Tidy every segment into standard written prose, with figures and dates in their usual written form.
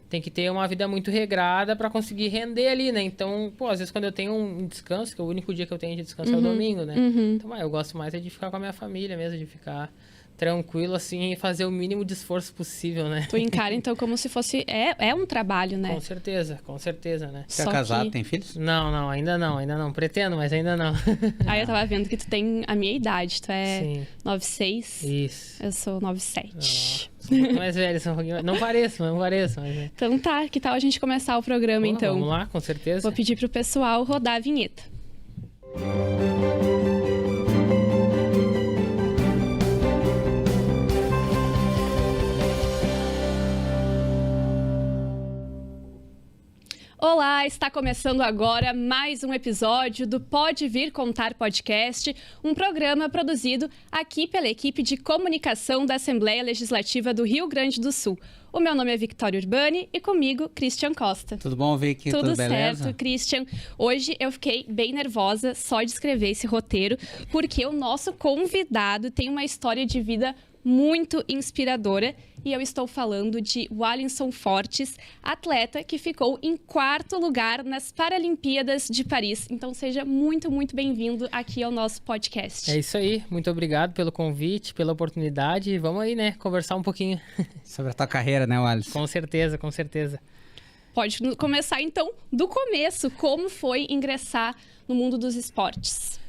tem que ter uma vida muito regrada para conseguir render ali, né? Então, pô, às vezes quando eu tenho um descanso, que é o único dia que eu tenho de descanso é o domingo, né? Então, eu gosto mais é de ficar com a minha família mesmo, de ficar tranquilo, assim, e fazer o mínimo de esforço possível, né? Tu encara, então, como se fosse... É um trabalho, né? Com certeza, né? Você é casado, tem filhos? Não, ainda não. Pretendo, mas ainda não. Aí eu tava vendo que tu tem a minha idade, tu é Sim. 96. Isso. Eu sou 97. Sou um pouco mais velho, sou um pouquinho mais... Não pareço, mas é. Então tá, que tal a gente começar o programa, então? Vamos lá, com certeza. Vou pedir pro pessoal rodar a vinheta. Olá, está começando agora mais um episódio do Pode Vir Contar Podcast, um programa produzido aqui pela equipe de comunicação da Assembleia Legislativa do Rio Grande do Sul. O meu nome é Victoria Urbani e comigo, Christian Costa. Tudo bom, Vicky? Tudo beleza? certo, Christian. Hoje eu fiquei bem nervosa só de escrever esse roteiro, porque o nosso convidado tem uma história de vida muito inspiradora e eu estou falando de Wallinson Fortes, atleta que ficou em 4º lugar nas Paralimpíadas de Paris. Então seja muito, muito bem-vindo aqui ao nosso podcast. É isso aí, muito obrigado pelo convite, pela oportunidade. Vamos aí, né, conversar um pouquinho. Sobre a tua carreira, né, Wallinson? Com certeza. Pode começar então do começo, como foi ingressar no mundo dos esportes?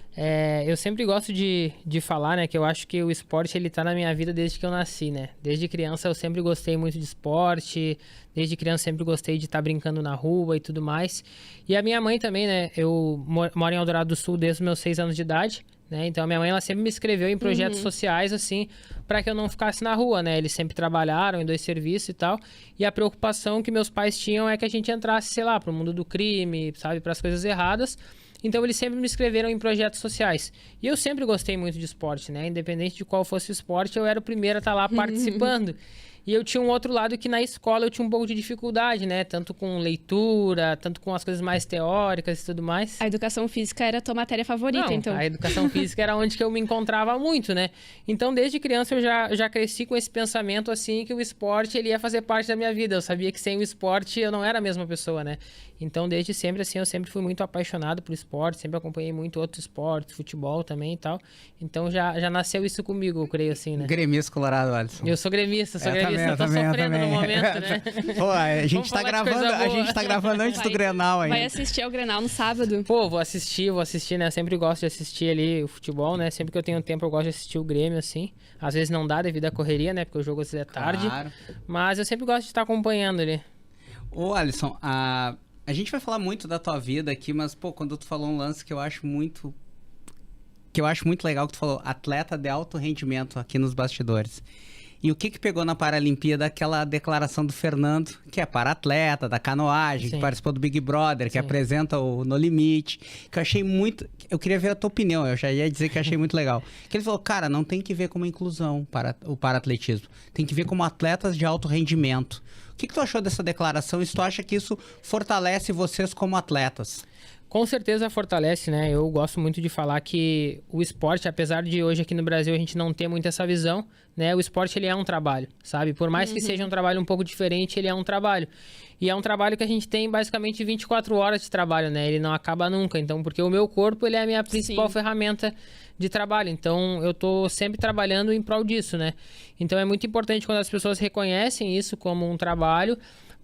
Eu sempre gosto de falar, né, que eu acho que o esporte, ele tá na minha vida desde que eu nasci, né? Desde criança eu sempre gostei muito de esporte, desde criança sempre gostei de estar brincando na rua e tudo mais. E a minha mãe também, né, eu moro em Eldorado do Sul desde os meus 6 anos de idade, né? Então a minha mãe, ela sempre me inscreveu em projetos sociais, assim, para que eu não ficasse na rua, né? Eles sempre trabalharam em 2 serviços e tal, e a preocupação que meus pais tinham é que a gente entrasse, sei lá, pro mundo do crime, sabe, para as coisas erradas. Então eles sempre me inscreveram em projetos sociais. E eu sempre gostei muito de esporte, né? Independente de qual fosse o esporte, eu era o primeiro a estar lá participando. E eu tinha um outro lado que na escola eu tinha um pouco de dificuldade, né? Tanto com leitura, tanto com as coisas mais teóricas e tudo mais. A educação física era a tua matéria favorita, Não, então? A educação física era onde que eu me encontrava muito, né? Então, desde criança eu já cresci com esse pensamento, assim, que o esporte, ele ia fazer parte da minha vida. Eu sabia que sem o esporte eu não era a mesma pessoa, né? Então, desde sempre, assim, eu sempre fui muito apaixonado por esporte, sempre acompanhei muito outros esportes, futebol também e tal. Então, já nasceu isso comigo, eu creio, assim, né? Gremista colorado, Wallinson. Eu sou gremista, eu tô sofrendo no momento, né? Pô, a gente tá gravando antes do Grenal ainda. Vai assistir ao Grenal no sábado? Pô, vou assistir, né? Eu sempre gosto de assistir ali o futebol, né? Sempre que eu tenho tempo eu gosto de assistir o Grêmio, assim. Às vezes não dá devido à correria, né? Porque o jogo às vezes é tarde. Claro. Mas eu sempre gosto de estar acompanhando ali. Ô, Wallinson, a gente vai falar muito da tua vida aqui, mas, pô, quando tu falou um lance que eu acho muito legal, que tu falou, atleta de alto rendimento aqui nos bastidores. E o que pegou na Paralimpíada? Aquela declaração do Fernando, que é para-atleta, da canoagem, Sim. que participou do Big Brother, que Sim. apresenta o No Limite, que eu achei muito... Eu queria ver a tua opinião, eu já ia dizer que eu achei muito legal. Que ele falou, cara, não tem que ver como inclusão para o para-atletismo, tem que ver como atletas de alto rendimento. O que tu achou dessa declaração e se tu acha que isso fortalece vocês como atletas? Com certeza fortalece, né? Eu gosto muito de falar que o esporte, apesar de hoje aqui no Brasil a gente não ter muito essa visão, né? O esporte, ele é um trabalho, sabe? Por mais que seja um trabalho um pouco diferente, ele é um trabalho. E é um trabalho que a gente tem basicamente 24 horas de trabalho, né? Ele não acaba nunca. Então, porque o meu corpo, ele é a minha principal ferramenta de trabalho. Então, eu tô sempre trabalhando em prol disso, né? Então, é muito importante quando as pessoas reconhecem isso como um trabalho.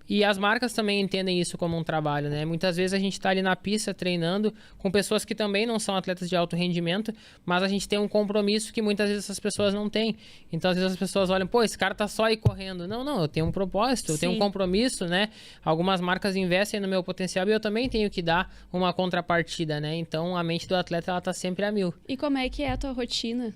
E as marcas também entendem isso como um trabalho, né? Muitas vezes a gente tá ali na pista treinando com pessoas que também não são atletas de alto rendimento, mas a gente tem um compromisso que muitas vezes essas pessoas não têm. Então, às vezes as pessoas olham, pô, esse cara tá só aí correndo. Não, eu tenho um propósito, eu tenho um compromisso, né? Algumas marcas investem no meu potencial e eu também tenho que dar uma contrapartida, né? Então, a mente do atleta, ela tá sempre a 1000. E como é que é a tua rotina?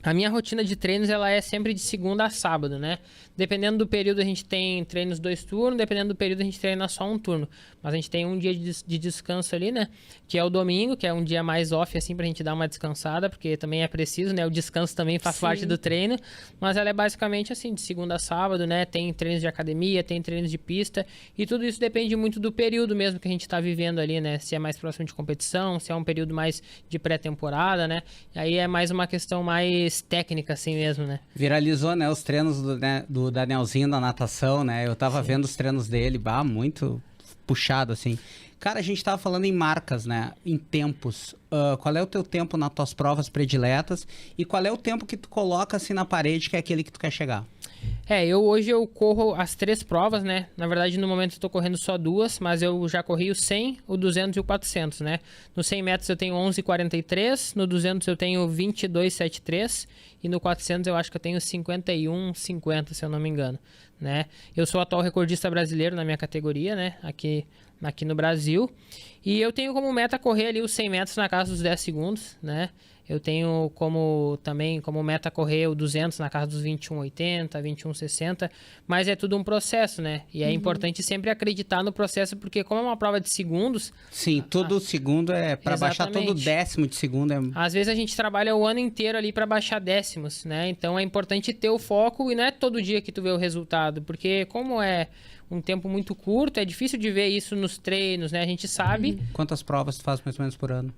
A minha rotina de treinos, ela é sempre de segunda a sábado, né? Dependendo do período, a gente tem treinos 2 turnos, dependendo do período, a gente treina só 1 turno. Mas a gente tem um dia de descanso ali, né? Que é o domingo, que é um dia mais off, assim, pra gente dar uma descansada, porque também é preciso, né? O descanso também faz parte do treino. Mas ela é basicamente assim, de segunda a sábado, né? Tem treinos de academia, tem treinos de pista. E tudo isso depende muito do período mesmo que a gente tá vivendo ali, né? Se é mais próximo de competição, se é um período mais de pré-temporada, né? E aí é mais uma questão mais mais técnica assim mesmo, né? Viralizou, né, os treinos do Danielzinho na natação, né? Eu tava vendo os treinos dele, muito puxado, assim. Cara, a gente tava falando em marcas, né? Em tempos. Qual é o teu tempo nas tuas provas prediletas? E qual é o tempo que tu coloca assim na parede, que é aquele que tu quer chegar? Hoje eu corro as 3 provas, né? Na verdade, no momento eu tô correndo só 2, mas eu já corri o 100, o 200 e o 400, né? No 100 metros eu tenho 11,43, no 200 eu tenho 22,73 e no 400 eu acho que eu tenho 51,50, se eu não me engano, né? Eu sou o atual recordista brasileiro na minha categoria, né? Aqui no Brasil. E eu tenho como meta correr ali os 100 metros na casa dos 10 segundos, né? Eu tenho também como meta correr o 200 na casa dos 21,80, 21,60, mas é tudo um processo, né? E é importante sempre acreditar no processo, porque como é uma prova de segundos... Sim, todo segundo é para baixar todo décimo de segundo. Às vezes a gente trabalha o ano inteiro ali para baixar décimos, né? Então é importante ter o foco e não é todo dia que tu vê o resultado, porque como é um tempo muito curto, é difícil de ver isso nos treinos, né? A gente sabe... Quantas provas tu faz mais ou menos por ano?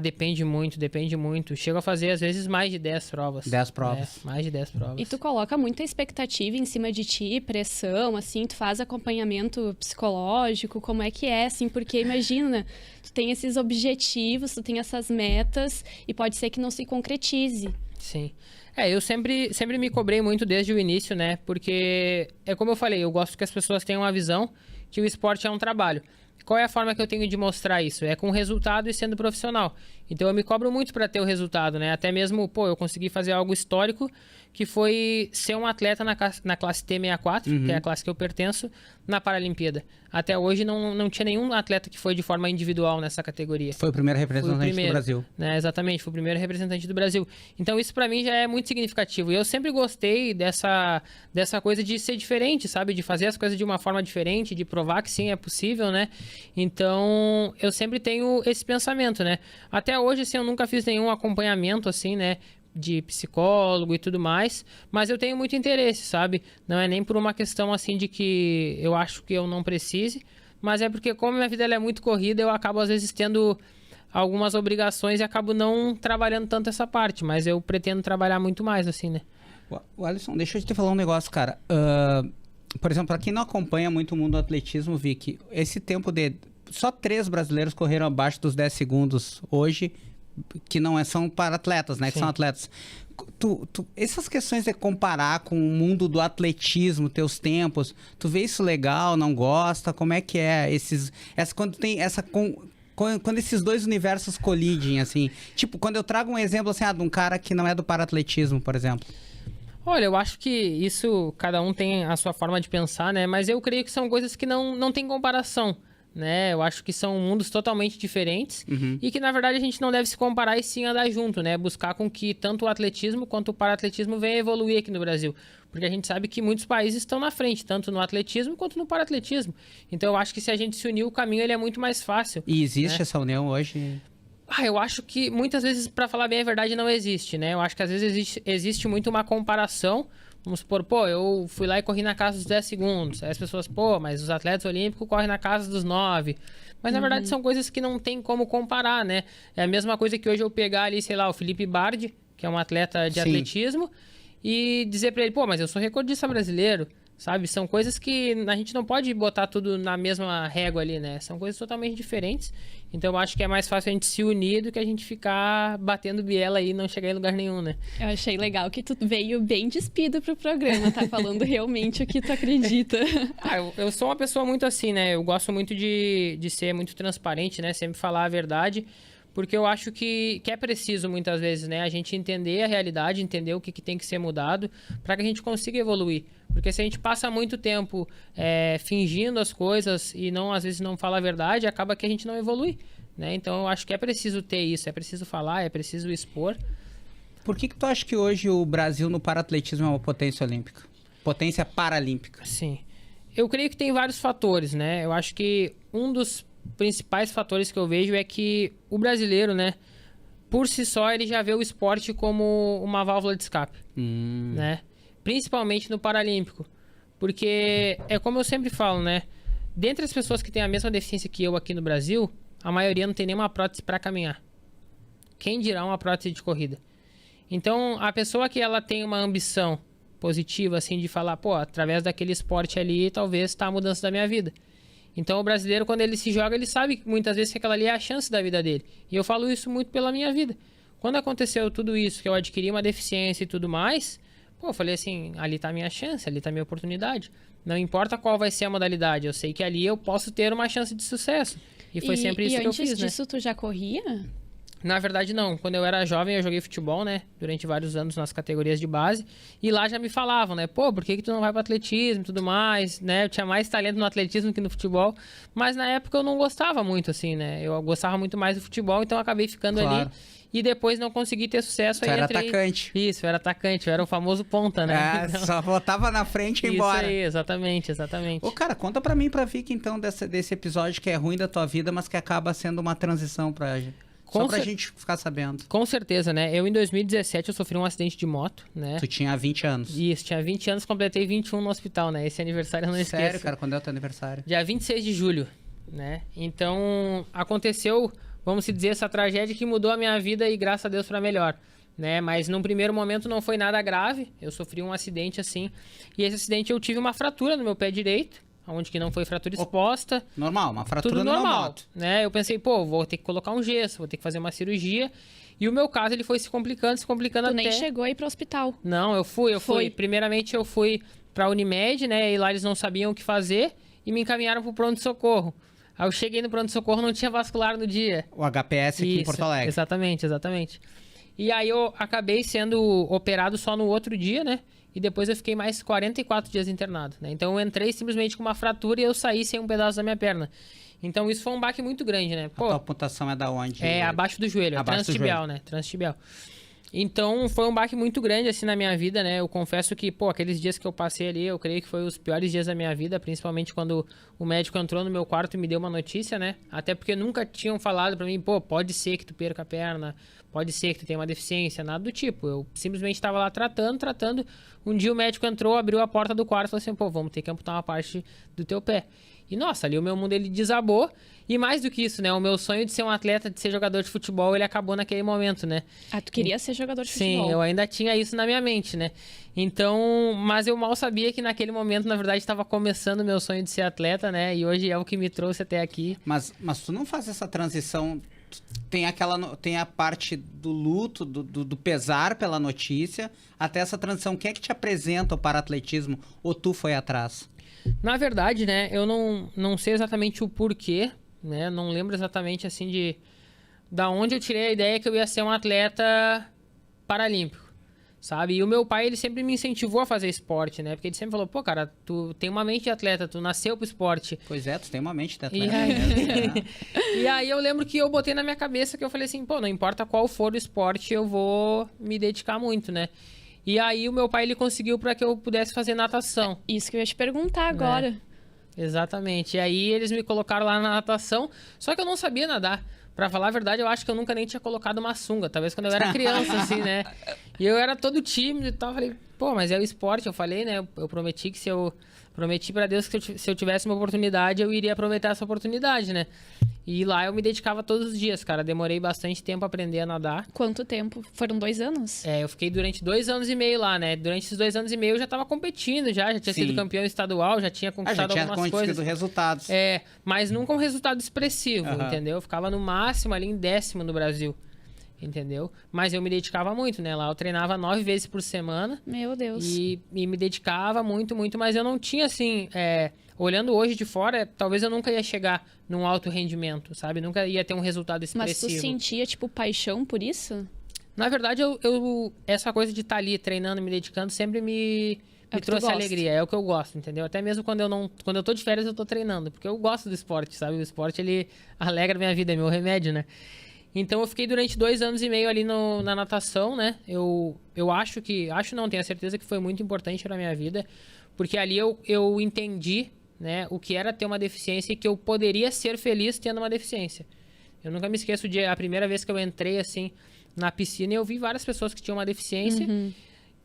Depende muito. Chego a fazer, às vezes, mais de 10 provas. 10 provas. Mais de 10 provas. E tu coloca muita expectativa em cima de ti, pressão, assim, tu faz acompanhamento psicológico, como é que é, assim, porque imagina, tu tem esses objetivos, tu tem essas metas e pode ser que não se concretize. Sim. Eu sempre me cobrei muito desde o início, né? Porque, é como eu falei, eu gosto que as pessoas tenham uma visão que o esporte é um trabalho. Qual é a forma que eu tenho de mostrar isso? É com resultado e sendo profissional. Então eu me cobro muito para ter o resultado, né? Até mesmo, eu consegui fazer algo histórico, que foi ser um atleta na classe T64, que é a classe que eu pertenço, na Paralimpíada. Até hoje não tinha nenhum atleta que foi de forma individual nessa categoria. Foi o primeiro representante do Brasil. Né? Exatamente, foi o primeiro representante do Brasil. Então isso para mim já é muito significativo. E eu sempre gostei dessa coisa de ser diferente, sabe? De fazer as coisas de uma forma diferente, de provar que sim, é possível, né? Então eu sempre tenho esse pensamento, né? Até hoje, assim, eu nunca fiz nenhum acompanhamento, assim, né? De psicólogo e tudo mais, mas eu tenho muito interesse, sabe? Não é nem por uma questão assim de que eu acho que eu não precise, mas é porque como minha vida ela é muito corrida, eu acabo às vezes tendo algumas obrigações e acabo não trabalhando tanto essa parte, mas eu pretendo trabalhar muito mais, assim, né? O Alisson, deixa eu te falar um negócio, cara. Por exemplo, para quem não acompanha muito o mundo do atletismo, Vicky, esse tempo de... Só 3 brasileiros correram abaixo dos 10 segundos hoje, que não são para atletas, né? Sim. Que são atletas. Essas questões de comparar com o mundo do atletismo, teus tempos, tu vê isso legal, não gosta? Como é que é? Quando tem essa... Quando esses dois universos colidem, assim... Tipo, quando eu trago um exemplo, assim, de um cara que não é do para-atletismo, por exemplo. Olha, eu acho que isso, cada um tem a sua forma de pensar, né? Mas eu creio que são coisas que não tem comparação, né? Eu acho que são mundos totalmente diferentes e que, na verdade, a gente não deve se comparar e sim andar junto, né? Buscar com que tanto o atletismo quanto o para-atletismo venha evoluir aqui no Brasil. Porque a gente sabe que muitos países estão na frente, tanto no atletismo quanto no para-atletismo. Então, eu acho que se a gente se unir, o caminho ele é muito mais fácil. E existe essa união hoje? Eu acho que muitas vezes, para falar bem a verdade, não existe, né? Eu acho que às vezes existe muito uma comparação. Vamos supor, eu fui lá e corri na casa dos 10 segundos. Aí as pessoas, mas os atletas olímpicos correm na casa dos 9. Mas, na verdade, são coisas que não tem como comparar, né? É a mesma coisa que hoje eu pegar ali, sei lá, o Felipe Bardi, que é um atleta de atletismo, e dizer pra ele, mas eu sou recordista brasileiro, sabe? São coisas que a gente não pode botar tudo na mesma régua ali, né? São coisas totalmente diferentes. Então, eu acho que é mais fácil a gente se unir do que a gente ficar batendo biela aí e não chegar em lugar nenhum, né? Eu achei legal que tu veio bem despido pro programa, tá falando realmente o que tu acredita. Eu sou uma pessoa muito assim, né? Eu gosto muito de ser muito transparente, né? Sempre falar a verdade. Porque eu acho que é preciso, muitas vezes, né? A gente entender a realidade, entender o que tem que ser mudado para que a gente consiga evoluir. Porque se a gente passa muito tempo fingindo as coisas e às vezes não fala a verdade, acaba que a gente não evolui, né? Então eu acho que é preciso ter isso, é preciso falar, é preciso expor. Por que tu acha que hoje o Brasil no para-atletismo é uma potência olímpica? Potência paralímpica? Sim. Eu creio que tem vários fatores, né? Eu acho que um dos principais fatores que eu vejo é que o brasileiro, né, por si só, ele já vê o esporte como uma válvula de escape, né? Principalmente no Paralímpico. Porque é como eu sempre falo, né? Dentre as pessoas que têm a mesma deficiência que eu aqui no Brasil, a maioria não tem nenhuma prótese para caminhar. Quem dirá uma prótese de corrida? Então, a pessoa que ela tem uma ambição positiva, assim, de falar, pô, através daquele esporte ali, talvez tá a mudança da minha vida. Então, o brasileiro, quando ele se joga, ele sabe muitas vezes que aquela ali é a chance da vida dele. E eu falo isso muito pela minha vida. Quando aconteceu tudo isso, que eu adquiri uma deficiência e tudo mais, pô, eu falei assim, ali tá a minha chance, ali tá a minha oportunidade. Não importa qual vai ser a modalidade, eu sei que ali eu posso ter uma chance de sucesso. E foi sempre isso que eu fiz, né? E antes disso, tu já corria? Na verdade, não. Quando eu era jovem, eu joguei futebol, né? Durante vários anos nas categorias de base. E lá já me falavam, né? Pô, por que tu não vai pro atletismo e tudo mais, né? Eu tinha mais talento no atletismo que no futebol. Mas na época eu não gostava muito, assim, né? Eu gostava muito mais do futebol, então eu acabei ficando ali. E depois não consegui ter sucesso. Tu aí era entrei... atacante. Isso, eu era atacante. Eu era o famoso ponta, né? Então... só botava na frente e ia embora. Isso aí, exatamente, exatamente. Ô, cara, conta pra mim, pra Vicky, então, desse episódio que é ruim da tua vida, mas que acaba sendo uma transição pra Só pra gente ficar sabendo. Com certeza, né? Eu, em 2017, eu sofri um acidente de moto, né? Tu tinha 20 anos. Isso, tinha 20 anos, completei 21 no hospital, né? Esse aniversário eu não esqueço. Sério, cara? Quando é o teu aniversário? Dia 26 de julho, né? Então, aconteceu, vamos dizer, essa tragédia que mudou a minha vida e graças a Deus pra melhor, né? Mas num primeiro momento não foi nada grave, eu sofri um acidente assim, e esse acidente eu tive uma fratura no meu pé direito, onde que não foi fratura exposta. Normal, uma fratura tudo normal, moto. Né? Eu pensei, pô, vou ter que colocar um gesso, vou ter que fazer uma cirurgia. E o meu caso, ele foi se complicando tu até... nem chegou aí pro hospital. Não, eu fui. Primeiramente, eu fui pra Unimed, né? E lá eles não sabiam o que fazer e me encaminharam pro pronto-socorro. Aí eu cheguei no pronto-socorro, não tinha vascular no dia. O HPS aqui em Porto Alegre. Exatamente, exatamente. E aí eu acabei sendo operado só no outro dia, né? E depois eu fiquei mais 44 dias internado, né? Então eu entrei simplesmente com uma fratura e eu saí sem um pedaço da minha perna. Então isso foi um baque muito grande, né? Pô, a tua amputação é da onde? É abaixo do joelho, abaixo transtibial, né? Transtibial. Então foi um baque muito grande assim na minha vida, né? Eu confesso que, pô, aqueles dias que eu passei ali, eu creio que foi os piores dias da minha vida, principalmente quando o médico entrou no meu quarto e me deu uma notícia, né? Até porque nunca tinham falado pra mim, pô, pode ser que tu perca a perna, pode ser que tu tenha uma deficiência, nada do tipo. Eu simplesmente estava lá tratando. Um dia o médico entrou, abriu a porta do quarto e falou assim, pô, vamos ter que amputar uma parte do teu pé. E, nossa, ali o meu mundo, ele desabou. E mais do que isso, né? O meu sonho de ser um atleta, de ser jogador de futebol, ele acabou naquele momento, né? Ah, tu queria ser jogador de futebol? Sim, eu ainda tinha isso na minha mente, né? Então, mas eu mal sabia que naquele momento, na verdade, estava começando o meu sonho de ser atleta, né? E hoje é o que me trouxe até aqui. Mas tu não faz essa transição... Tem a parte do luto, do pesar pela notícia, até essa transição. Quem é que te apresenta o para-atletismo ou tu foi atrás? Na verdade, né, eu não sei exatamente o porquê, né, não lembro exatamente, assim, da onde eu tirei a ideia que eu ia ser um atleta paralímpico, sabe? E o meu pai, ele sempre me incentivou a fazer esporte, né, porque ele sempre falou, pô, cara, tu tem uma mente de atleta, tu nasceu pro esporte. Pois é, tu tem uma mente de atleta. E aí... e aí eu lembro que eu botei na minha cabeça que eu falei assim, pô, não importa qual for o esporte, eu vou me dedicar muito, né? E aí o meu pai, ele conseguiu para que eu pudesse fazer natação. Isso que eu ia te perguntar agora. Né? Exatamente. E aí eles me colocaram lá na natação, só que eu não sabia nadar. Pra falar a verdade, eu acho que eu nunca nem tinha colocado uma sunga, talvez quando eu era criança, assim, né? E eu era todo tímido e tal, falei, pô, mas é o esporte, eu falei, né? Eu prometi que prometi pra Deus que se eu tivesse uma oportunidade, eu iria aproveitar essa oportunidade, né? E lá eu me dedicava todos os dias, cara. Demorei bastante tempo a aprender a nadar. Quanto tempo? Foram 2 anos? É, eu fiquei durante 2 anos e meio lá, né? Durante esses 2 anos e meio eu já tava competindo, já tinha sido campeão estadual, já tinha conquistado algumas coisas. Resultados. É, mas nunca um resultado expressivo, entendeu? Eu ficava no máximo ali em 10º no Brasil, entendeu? Mas eu me dedicava muito, né? Lá eu treinava 9 vezes por semana. Meu Deus. E me dedicava muito, mas eu não tinha, assim... olhando hoje de fora, talvez eu nunca ia chegar num alto rendimento, sabe? Nunca ia ter um resultado expressivo. Mas tu sentia, tipo, paixão por isso? Na verdade, essa coisa de estar ali treinando, me dedicando, sempre me trouxe alegria. É o que eu gosto, entendeu? Até mesmo quando eu tô de férias, eu tô treinando. Porque eu gosto do esporte, sabe? O esporte, ele alegra minha vida, é meu remédio, né? Então, eu fiquei durante 2 anos e meio ali na natação, né? Eu acho que... Acho não, tenho a certeza que foi muito importante pra minha vida. Porque ali eu entendi, né, o que era ter uma deficiência e que eu poderia ser feliz tendo uma deficiência. Eu nunca me esqueço a primeira vez que eu entrei, assim, na piscina e eu vi várias pessoas que tinham uma deficiência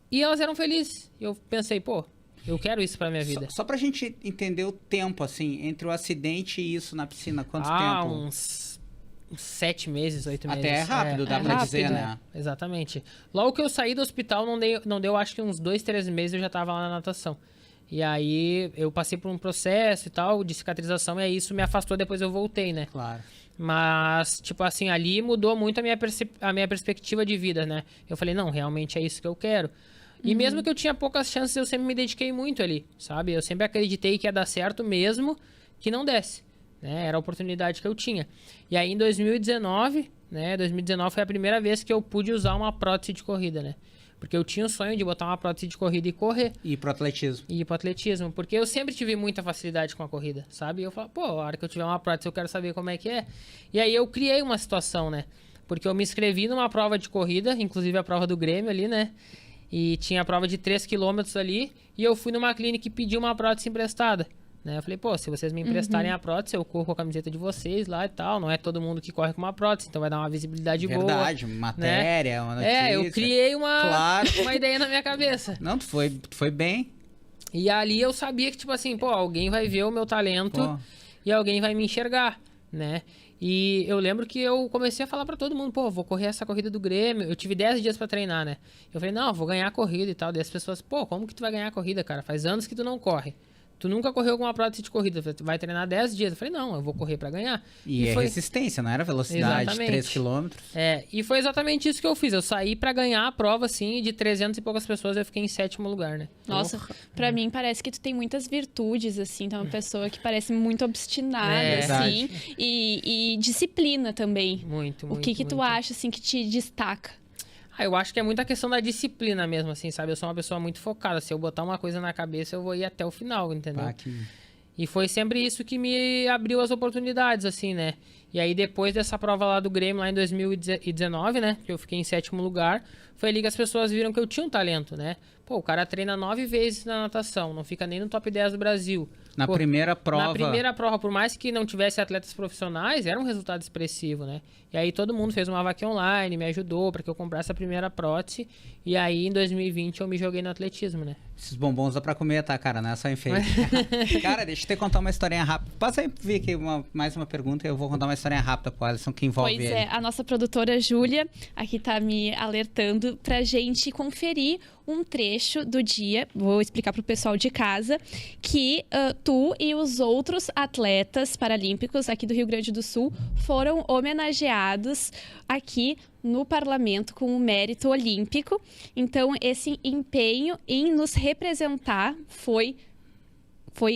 e elas eram felizes. E eu pensei, pô, eu quero isso pra minha vida. Só pra gente entender o tempo, assim, entre o acidente e isso na piscina, quanto tempo? Uns uns 7 meses, 8 meses. Até é rápido, dá pra dizer, né? Exatamente. Logo que eu saí do hospital, não deu acho que uns 2, 3 meses eu já tava lá na natação. E aí eu passei por um processo e tal, de cicatrização, e aí isso me afastou, depois eu voltei, né? Claro. Mas, tipo assim, ali mudou muito a minha perspectiva de vida, né? Eu falei, não, realmente é isso que eu quero. E mesmo que eu tinha poucas chances, eu sempre me dediquei muito ali, sabe? Eu sempre acreditei que ia dar certo mesmo que não desse, né? Era a oportunidade que eu tinha. E aí em 2019, né? 2019 foi a primeira vez que eu pude usar uma prótese de corrida, né? Porque eu tinha o sonho de botar uma prótese de corrida e correr. E ir pro atletismo. E ir pro atletismo. Porque eu sempre tive muita facilidade com a corrida, sabe? E eu falo, pô, a hora que eu tiver uma prótese eu quero saber como é que é. E aí eu criei uma situação, né? Porque eu me inscrevi numa prova de corrida, inclusive a prova do Grêmio ali, né? E tinha a prova de 3 km ali. E eu fui numa clínica e pedi uma prótese emprestada. Né? Eu falei, pô, se vocês me emprestarem a prótese, eu corro com a camiseta de vocês lá e tal. Não é todo mundo que corre com uma prótese, então vai dar uma visibilidade boa. Verdade, matéria, uma notícia. Eu criei uma ideia na minha cabeça. Não, tu foi bem. E ali eu sabia que, tipo assim, pô, alguém vai ver o meu talento e alguém vai me enxergar, né? E eu lembro que eu comecei a falar pra todo mundo, pô, vou correr essa corrida do Grêmio. Eu tive 10 dias pra treinar, né? Eu falei, não, vou ganhar a corrida e tal. Daí as pessoas, pô, como que tu vai ganhar a corrida, cara? Faz anos que tu não corre. Tu nunca correu com uma prótese de corrida, tu vai treinar 10 dias. Eu falei, não, eu vou correr pra ganhar. E foi resistência, não era velocidade, exatamente. 3 km. E foi exatamente isso que eu fiz. Eu saí pra ganhar a prova, assim, e de 300 e poucas pessoas eu fiquei em 7º lugar, né? Nossa, pra mim parece que tu tem muitas virtudes, assim, tu é uma pessoa que parece muito obstinada, assim, e disciplina também. Muito, O que tu acha, assim, que te destaca? Eu acho que é muita questão da disciplina mesmo, assim, sabe? Eu sou uma pessoa muito focada. Se eu botar uma coisa na cabeça, eu vou ir até o final, entendeu? E foi sempre isso que me abriu as oportunidades, assim, né? E aí, depois dessa prova lá do Grêmio, lá em 2019, né? Que eu fiquei em 7º lugar, foi ali que as pessoas viram que eu tinha um talento, né? Pô, o cara treina 9 vezes na natação, não fica nem no top 10 do Brasil. Na primeira prova... Na primeira prova, por mais que não tivesse atletas profissionais, era um resultado expressivo, né? E aí todo mundo fez uma vaquinha online, me ajudou para que eu comprasse a primeira prótese. E aí, em 2020, eu me joguei no atletismo, né? Esses bombons dá pra comer, tá, cara? Não é só enfeite. Cara, deixa eu te contar uma historinha rápida. Passa aí ver aqui mais uma pergunta e eu vou contar uma historinha rápida com a Alisson que envolve ele. Pois é, a nossa produtora Júlia aqui tá me alertando pra gente conferir um trecho do dia, vou explicar pro pessoal de casa, que tu e os outros atletas paralímpicos aqui do Rio Grande do Sul foram homenageados aqui no parlamento com o mérito olímpico. Então, esse empenho em nos representar foi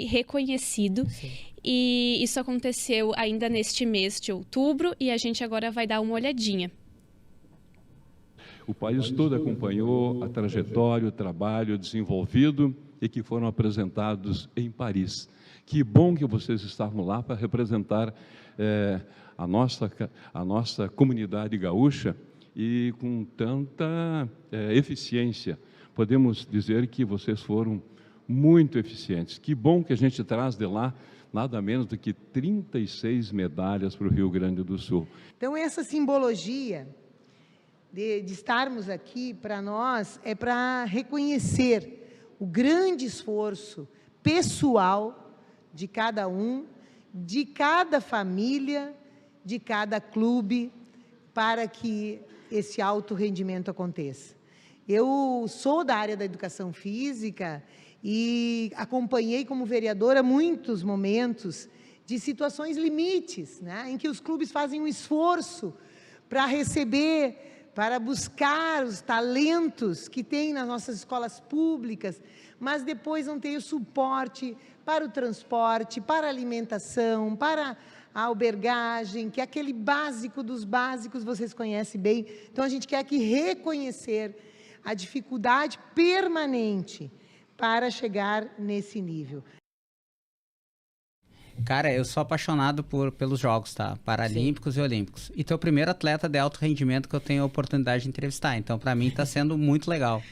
reconhecido. Sim. E isso aconteceu ainda neste mês de outubro e a gente agora vai dar uma olhadinha. O país todo acompanhou a trajetória, o trabalho desenvolvido e que foram apresentados em Paris. Que bom que vocês estavam lá para representar a nossa comunidade gaúcha e com tanta eficiência. Podemos dizer que vocês foram muito eficientes. Que bom que a gente traz de lá nada menos do que 36 medalhas para o Rio Grande do Sul. Então, essa simbologia de estarmos aqui, para nós, é para reconhecer o grande esforço pessoal de cada um, de cada família, de cada clube, para que esse alto rendimento aconteça. Eu sou da área da educação física e acompanhei como vereadora muitos momentos de situações limites, né, em que os clubes fazem um esforço para receber, para buscar os talentos que tem nas nossas escolas públicas, mas depois não tem o suporte para o transporte, para a alimentação, para a albergagem, que é aquele básico dos básicos, vocês conhecem bem. Então, a gente quer aqui reconhecer a dificuldade permanente para chegar nesse nível. Cara, eu sou apaixonado pelos jogos, tá? Paralímpicos e olímpicos. E tu é o primeiro atleta de alto rendimento que eu tenho a oportunidade de entrevistar. Então, para mim, tá sendo muito legal.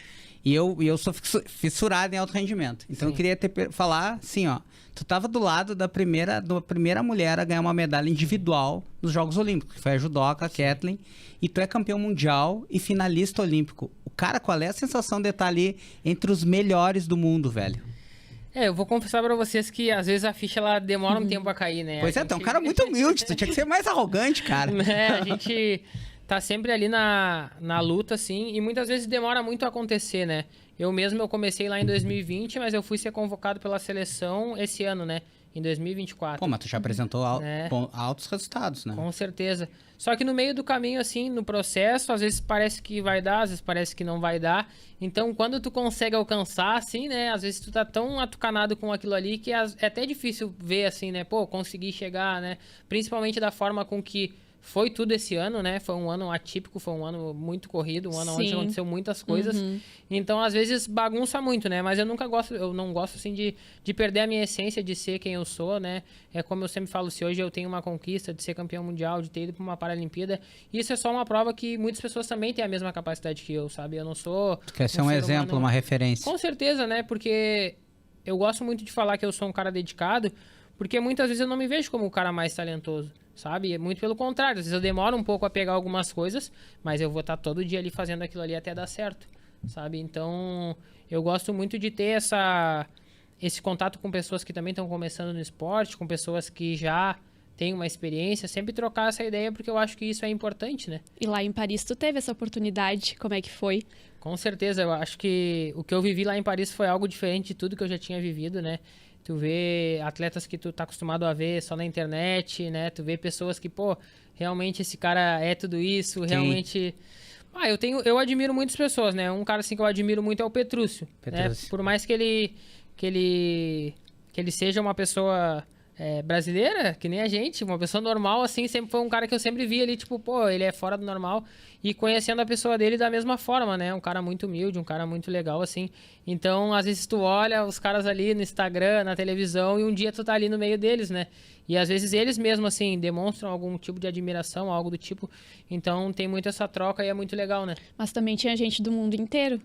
E eu sou fissurado em alto rendimento. Então, eu queria falar assim, ó. Tu tava do lado da primeira mulher a ganhar uma medalha individual nos Jogos Olímpicos, que foi a judoca, a Kathleen. E tu é campeão mundial e finalista olímpico. Cara, qual é a sensação de estar ali entre os melhores do mundo, velho? Eu vou confessar pra vocês que às vezes a ficha ela demora um tempo a cair, né? Pois é, tu é um cara muito humilde, tu tinha que ser mais arrogante, cara. A gente tá sempre ali na luta, assim, e muitas vezes demora muito a acontecer, né? Eu comecei lá em 2020, mas eu fui ser convocado pela seleção esse ano, né? Em 2024. Pô, mas tu já apresentou altos resultados, né? Com certeza. Só que no meio do caminho, assim, no processo, às vezes parece que vai dar, às vezes parece que não vai dar. Então, quando tu consegue alcançar, assim, né? Às vezes tu tá tão atucanado com aquilo ali que é até difícil ver, assim, né? Pô, consegui chegar, né? Principalmente da forma com que foi tudo esse ano, né? Foi um ano atípico, foi um ano muito corrido, um ano onde aconteceu muitas coisas. Então, às vezes, bagunça muito, né? Mas eu não gosto, assim, de perder a minha essência, de ser quem eu sou, né? É como eu sempre falo, se hoje eu tenho uma conquista de ser campeão mundial, de ter ido para uma Paralimpíada, isso é só uma prova que muitas pessoas também têm a mesma capacidade que eu, sabe? Eu não sou... Tu quer ser um exemplo, uma referência. Com certeza, né? Porque eu gosto muito de falar que eu sou um cara dedicado, porque muitas vezes eu não me vejo como o cara mais talentoso, sabe? É muito pelo contrário. Às vezes eu demoro um pouco a pegar algumas coisas, mas eu vou estar todo dia ali fazendo aquilo ali até dar certo, sabe? Então, eu gosto muito de ter esse contato com pessoas que também estão começando no esporte, com pessoas que já têm uma experiência, sempre trocar essa ideia, porque eu acho que isso é importante, né? E lá em Paris tu teve essa oportunidade, como é que foi? Com certeza, eu acho que o que eu vivi lá em Paris foi algo diferente de tudo que eu já tinha vivido, né? Tu vê atletas que tu tá acostumado a ver só na internet, né? Tu vê pessoas que, pô, realmente esse cara é tudo isso, realmente... eu admiro muitas pessoas, né? Um cara assim que eu admiro muito é o Petrúcio. Né? Por mais que ele seja uma pessoa brasileira, que nem a gente, uma pessoa normal, assim, sempre foi um cara que eu sempre vi ali, tipo, pô, ele é fora do normal. E conhecendo a pessoa dele da mesma forma, né? Um cara muito humilde, um cara muito legal, assim. Então, às vezes tu olha os caras ali no Instagram, na televisão, e um dia tu tá ali no meio deles, né? E às vezes eles mesmos, assim, demonstram algum tipo de admiração, algo do tipo. Então, tem muito essa troca e é muito legal, né? Mas também tinha gente do mundo inteiro.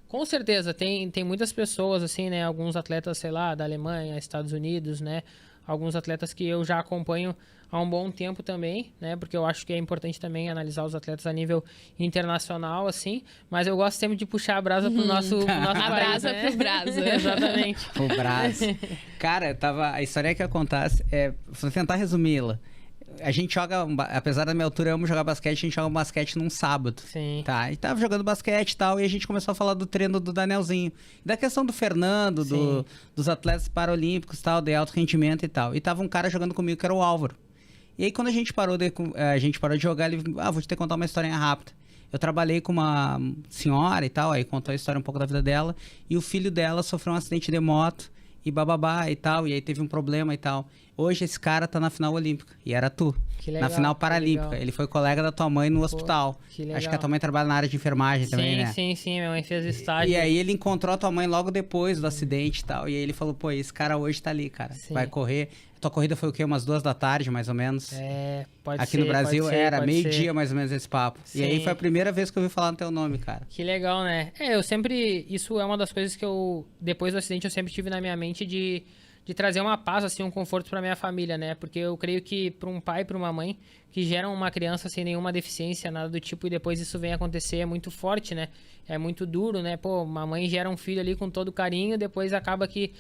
Com certeza, tem muitas pessoas, assim, né? Alguns atletas, sei lá, da Alemanha, Estados Unidos, né? Alguns atletas que eu já acompanho há um bom tempo também, né? Porque eu acho que é importante também analisar os atletas a nível internacional, assim. Mas eu gosto sempre de puxar a brasa pro nosso A país, brasa né? pro brasa. Exatamente. O braço. Cara, a história que acontece vou tentar resumi-la. A gente joga, apesar da minha altura, eu amo jogar basquete, a gente joga basquete num sábado. Sim. Tá, e tava jogando basquete e tal, e a gente começou a falar do treino do Danielzinho. Da questão do Fernando, dos atletas paralímpicos e tal, de alto rendimento e tal. E tava um cara jogando comigo que era o Álvaro. E aí quando a gente parou de jogar, ele... vou te contar uma historinha rápida. Eu trabalhei com uma senhora e tal, aí contou a história um pouco da vida dela. E o filho dela sofreu um acidente de moto e bababá e tal, e aí teve um problema e tal. Hoje esse cara tá na final olímpica, e era tu. Que legal, na final paralímpica. Ele foi colega da tua mãe no hospital. Que legal. Acho que a tua mãe trabalha na área de enfermagem também, né? Sim, minha mãe fez estágio. E aí ele encontrou a tua mãe logo depois do acidente e tal. E aí ele falou, pô, esse cara hoje tá ali, cara. Sim. Vai correr. A tua corrida foi o quê? Umas 2 da tarde, mais ou menos? Pode Aqui ser, no Brasil pode ser, era pode meio-dia ser. mais ou menos esse papo. Sim. E aí foi a primeira vez que eu ouvi falar no teu nome, cara. Que legal, né? Eu sempre... Isso é uma das coisas que eu... Depois do acidente eu sempre tive na minha mente de trazer uma paz, assim, um conforto pra minha família, né? Porque eu creio que pra um pai e pra uma mãe que geram uma criança sem nenhuma deficiência, nada do tipo, e depois isso vem acontecer, é muito forte, né? É muito duro, né? Pô, uma mãe gera um filho ali com todo carinho, depois acaba que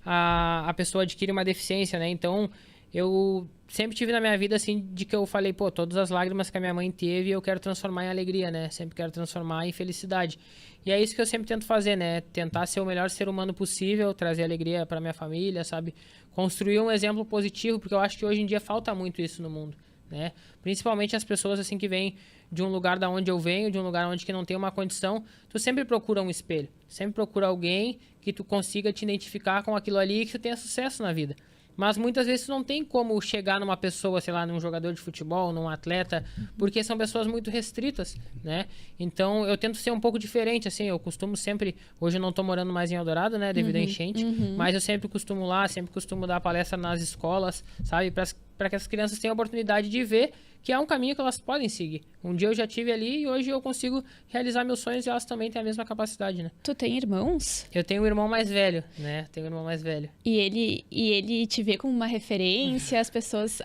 a pessoa adquire uma deficiência, né? Então, eu sempre tive na minha vida, assim, de que eu falei, pô, todas as lágrimas que a minha mãe teve, eu quero transformar em alegria, né? Sempre quero transformar em felicidade. E é isso que eu sempre tento fazer, né? Tentar ser o melhor ser humano possível, trazer alegria pra minha família, sabe? Construir um exemplo positivo, porque eu acho que hoje em dia falta muito isso no mundo, né? Principalmente as pessoas, assim, que vêm de um lugar da onde eu venho, de um lugar onde que não tem uma condição, tu sempre procura um espelho. Sempre procura alguém que tu consiga te identificar com aquilo ali e que tu tenha sucesso na vida. Mas muitas vezes não tem como chegar numa pessoa, sei lá, num jogador de futebol, num atleta, porque são pessoas muito restritas, né? Então, eu tento ser um pouco diferente, assim, eu costumo sempre... Hoje eu não tô morando mais em Eldorado, né, devido à enchente, mas eu sempre costumo dar palestra nas escolas, sabe? Para que as crianças tenham a oportunidade de ver que é um caminho que elas podem seguir. Um dia eu já tive ali e hoje eu consigo realizar meus sonhos e elas também têm a mesma capacidade, né? Tu tem irmãos? Eu tenho um irmão mais velho, né? Tenho um irmão mais velho. E ele te vê como uma referência, as pessoas,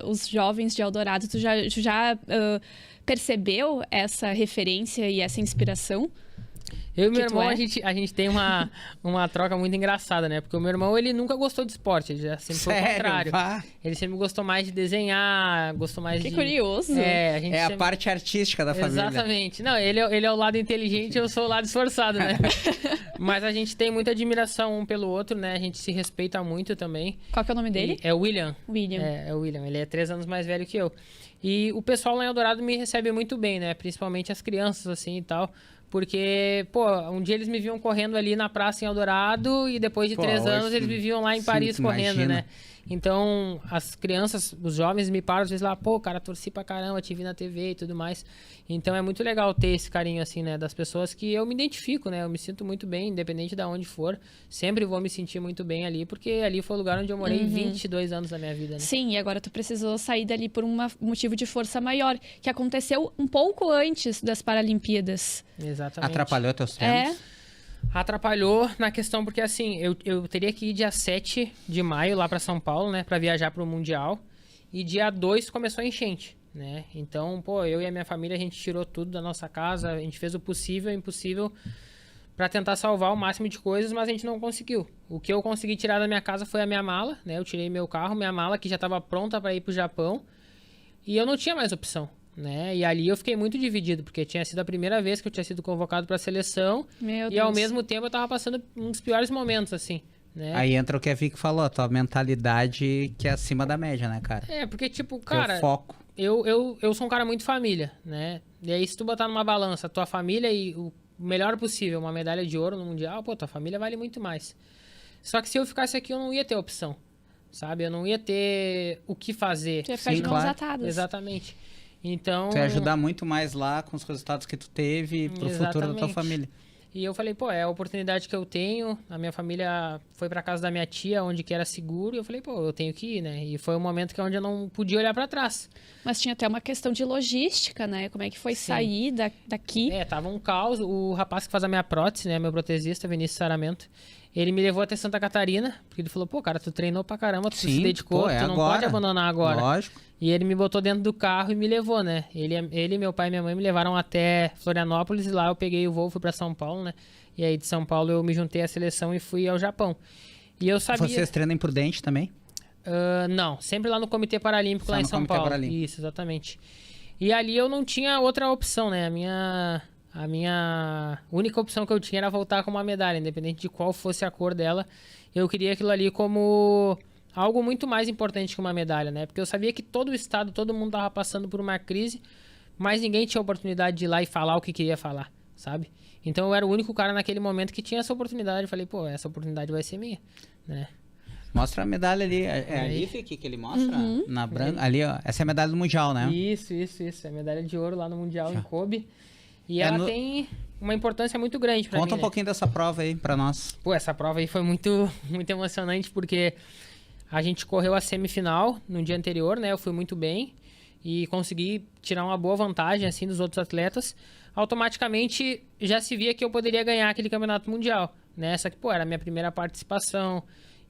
os jovens de Eldorado, tu já percebeu essa referência e essa inspiração? Eu e meu Que tu irmão, é? a gente tem uma troca muito engraçada, né? Porque o meu irmão, ele nunca gostou de esporte, ele já sempre foi o Sério? contrário. Pá. Ele sempre gostou mais de desenhar, gostou mais Que de... curioso. É, a gente É a sempre... parte artística da família. Exatamente. Não, ele é o lado inteligente, eu sou o lado esforçado, né? Mas a gente tem muita admiração um pelo outro, né? A gente se respeita muito também. Qual que é o nome dele? É o William. William. É o William. Ele é 3 anos mais velho que eu. E o pessoal lá em Eldorado me recebe muito bem, né? Principalmente as crianças, assim, e tal. Porque, pô, um dia eles me viam correndo ali na praça em Eldorado e depois de Pô, 3 anos hoje- eles me viam lá em sim, Paris correndo, imagina. né? Então, as crianças, os jovens me param às vezes lá, pô, cara, torci pra caramba, te vi na TV e tudo mais. Então é muito legal ter esse carinho, assim, né, das pessoas que eu me identifico, né? Eu me sinto muito bem, independente de onde for. Sempre vou me sentir muito bem ali, porque ali foi o lugar onde eu morei 22 anos da minha vida, né? Sim, e agora tu precisou sair dali por um motivo de força maior, que aconteceu um pouco antes das Paralimpíadas. Exatamente. Atrapalhou teus treinos? Atrapalhou na questão porque, assim, eu teria que ir dia 7 de maio lá pra São Paulo, né, pra viajar pro Mundial. E dia 2 começou a enchente, né? Então, pô, eu e a minha família, a gente tirou tudo da nossa casa, a gente fez o possível e o impossível pra tentar salvar o máximo de coisas, mas a gente não conseguiu. O que eu consegui tirar da minha casa foi a minha mala, né? Eu tirei meu carro, minha mala, que já tava pronta pra ir pro Japão. E eu não tinha mais opção, né? E ali eu fiquei muito dividido, porque tinha sido a primeira vez que eu tinha sido convocado pra seleção. Meu E ao Deus. mesmo tempo eu tava passando um dos piores momentos, assim, né? Aí entra o que a Vicky falou, a tua mentalidade que é acima da média, né, cara? É, porque, tipo, Teu cara, foco. eu sou um cara muito família, né? E aí, se tu botar numa balança a tua família e o melhor possível, uma medalha de ouro no Mundial, pô, tua família vale muito mais. Só que se eu ficasse aqui, eu não ia ter opção, sabe? Eu não ia ter o que fazer. Tu ia ficar Sim, de mãos claro. atadas. Exatamente. Então... Tu ia ajudar muito mais lá com os resultados que tu teve pro futuro da tua Exatamente. família. E eu falei, pô, é a oportunidade que eu tenho. A minha família foi pra casa da minha tia, onde que era seguro. E eu falei, pô, eu tenho que ir, né? E foi um momento que é onde eu não podia olhar pra trás. Mas tinha até uma questão de logística, né? Como é que foi Sim. sair daqui? É, tava um caos. O rapaz que faz a minha prótese, né? Meu protesista, Vinícius Saramento. Ele me levou até Santa Catarina. Porque ele falou, pô, cara, tu treinou pra caramba, tu se dedicou, pô, tu é não agora. pode abandonar agora. Lógico. E ele me botou dentro do carro e me levou, né? Ele, meu pai e minha mãe me levaram até Florianópolis. E lá eu peguei o voo, fui pra São Paulo, né? E aí de São Paulo eu me juntei à seleção e fui ao Japão. E eu sabia... Vocês treinam em Prudente também? Não, sempre lá no Comitê Paralímpico, Só lá em no São Comitê Paulo. Paralímpico. Isso, exatamente. E ali eu não tinha outra opção, né? A minha única opção que eu tinha era voltar com uma medalha, independente de qual fosse a cor dela. Eu queria aquilo ali como algo muito mais importante que uma medalha, né? Porque eu sabia que todo o estado, todo mundo tava passando por uma crise, mas ninguém tinha oportunidade de ir lá e falar o que queria falar, sabe? Então eu era o único cara naquele momento que tinha essa oportunidade. Eu falei, pô, essa oportunidade vai ser minha, né? Mostra a medalha ali. É ali, Vicky, que ele mostra? Na branca. Ali, ó. Essa é a medalha do Mundial, né? Isso. É medalha de ouro lá no Mundial em Kobe. E É ela no- tem uma importância muito grande pra mim, Conta um né? pouquinho dessa prova aí pra nós. Pô, essa prova aí foi muito, muito emocionante, porque a gente correu a semifinal no dia anterior, né? Eu fui muito bem e consegui tirar uma boa vantagem, assim, dos outros atletas. Automaticamente, já se via que eu poderia ganhar aquele campeonato mundial, né? Só que, pô, era a minha primeira participação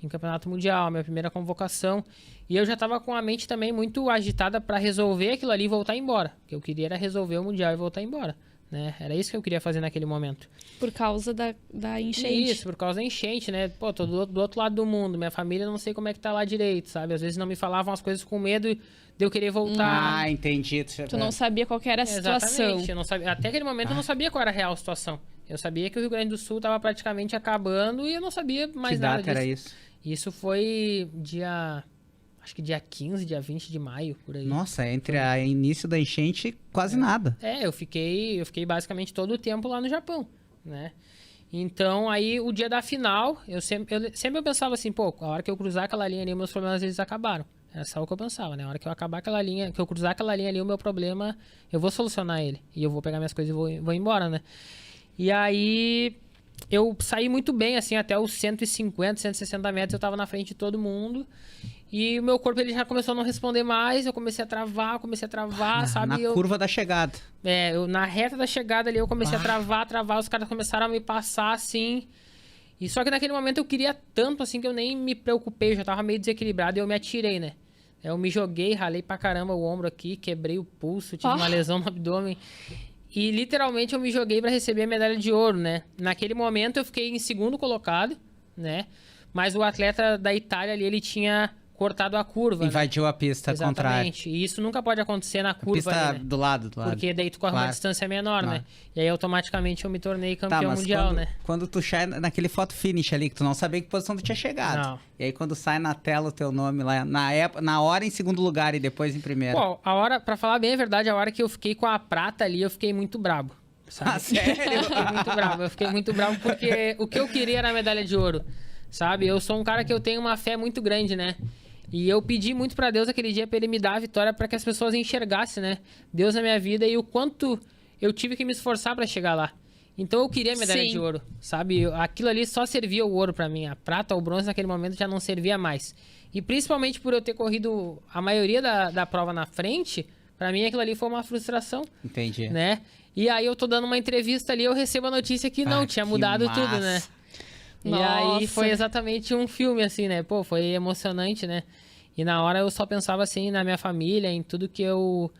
em campeonato mundial, minha primeira convocação. E eu já tava com a mente também muito agitada pra resolver aquilo ali e voltar embora. O que eu queria era resolver o mundial e voltar embora, né? Era isso que eu queria fazer naquele momento. Por causa da enchente. Isso, por causa da enchente, né? Pô, tô do outro lado do mundo. Minha família não sei como é que tá lá direito, sabe? Às vezes não me falavam as coisas com medo de eu querer voltar. Ah, entendi. Tu não sabia qual que era a situação. Exatamente. Eu não sabia, até aquele momento eu não sabia qual era a real situação. Eu sabia que o Rio Grande do Sul tava praticamente acabando e eu não sabia mais Que nada data era disso. isso? Isso foi acho que dia 15, dia 20 de maio, por aí. Nossa, entre o início da enchente, quase nada. Eu fiquei basicamente todo o tempo lá no Japão, né? Então, aí, o dia da final, eu sempre pensava assim, pô, a hora que eu cruzar aquela linha ali, meus problemas, eles acabaram. Era só o que eu pensava, né? A hora que eu acabar aquela linha, que eu cruzar aquela linha ali, o meu problema, eu vou solucionar ele. E eu vou pegar minhas coisas e vou embora, né? E aí, eu saí muito bem, assim, até os 150, 160 metros, eu tava na frente de todo mundo. E o meu corpo, ele já começou a não responder mais, eu comecei a travar, sabe? Na Eu- curva da chegada. na reta da chegada ali eu comecei a travar, os caras começaram a me passar assim. E só que naquele momento eu queria tanto assim que eu nem me preocupei, eu já tava meio desequilibrado e eu me atirei, né? Eu me joguei, ralei pra caramba o ombro aqui, quebrei o pulso, tive uma lesão no abdômen. E literalmente eu me joguei para receber a medalha de ouro, né? Naquele momento eu fiquei em segundo colocado, né? Mas o atleta da Itália ali, ele tinha cortado a curva, Invadiu a pista contrária. Exatamente. E isso nunca pode acontecer na curva Pista ali, né? do lado. Porque daí tu corre uma distância menor, né? E aí automaticamente eu me tornei campeão mas mundial, quando, né? quando tu sai naquele photo finish ali, que tu não sabia que posição tu tinha chegado. Não. E aí quando sai na tela o teu nome lá, na hora em segundo lugar e depois em primeiro. Pô, a hora, pra falar bem a verdade, a hora que eu fiquei com a prata ali, eu fiquei muito brabo. Sabe? Ah, sério? Eu fiquei muito bravo. Eu fiquei muito bravo porque o que eu queria era a medalha de ouro, sabe? Eu sou um cara que eu tenho uma fé muito grande, né? E eu pedi muito pra Deus aquele dia pra ele me dar a vitória pra que as pessoas enxergassem, né? Deus na minha vida e o quanto eu tive que me esforçar pra chegar lá. Então eu queria a medalha Sim. de ouro, sabe? Aquilo ali só servia o ouro pra mim. A prata ou o bronze naquele momento já não servia mais. E principalmente por eu ter corrido a maioria da prova na frente, pra mim aquilo ali foi uma frustração, Entendi. né? E aí eu tô dando uma entrevista ali, eu recebo a notícia que não, tinha que mudado massa. tudo, né? E Nossa. aí foi exatamente um filme, assim, né? Pô, foi emocionante, né? E na hora eu só pensava, assim, na minha família, em tudo que eu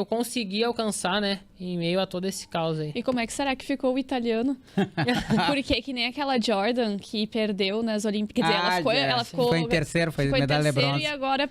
consegui alcançar, né? Em meio a todo esse caos aí. E como é que será que ficou o italiano? Porque que nem aquela Jordan que perdeu nas Olimpíadas. Quer dizer, ela ficou em terceiro, foi ficou em medalha de terceiro bronze. e agora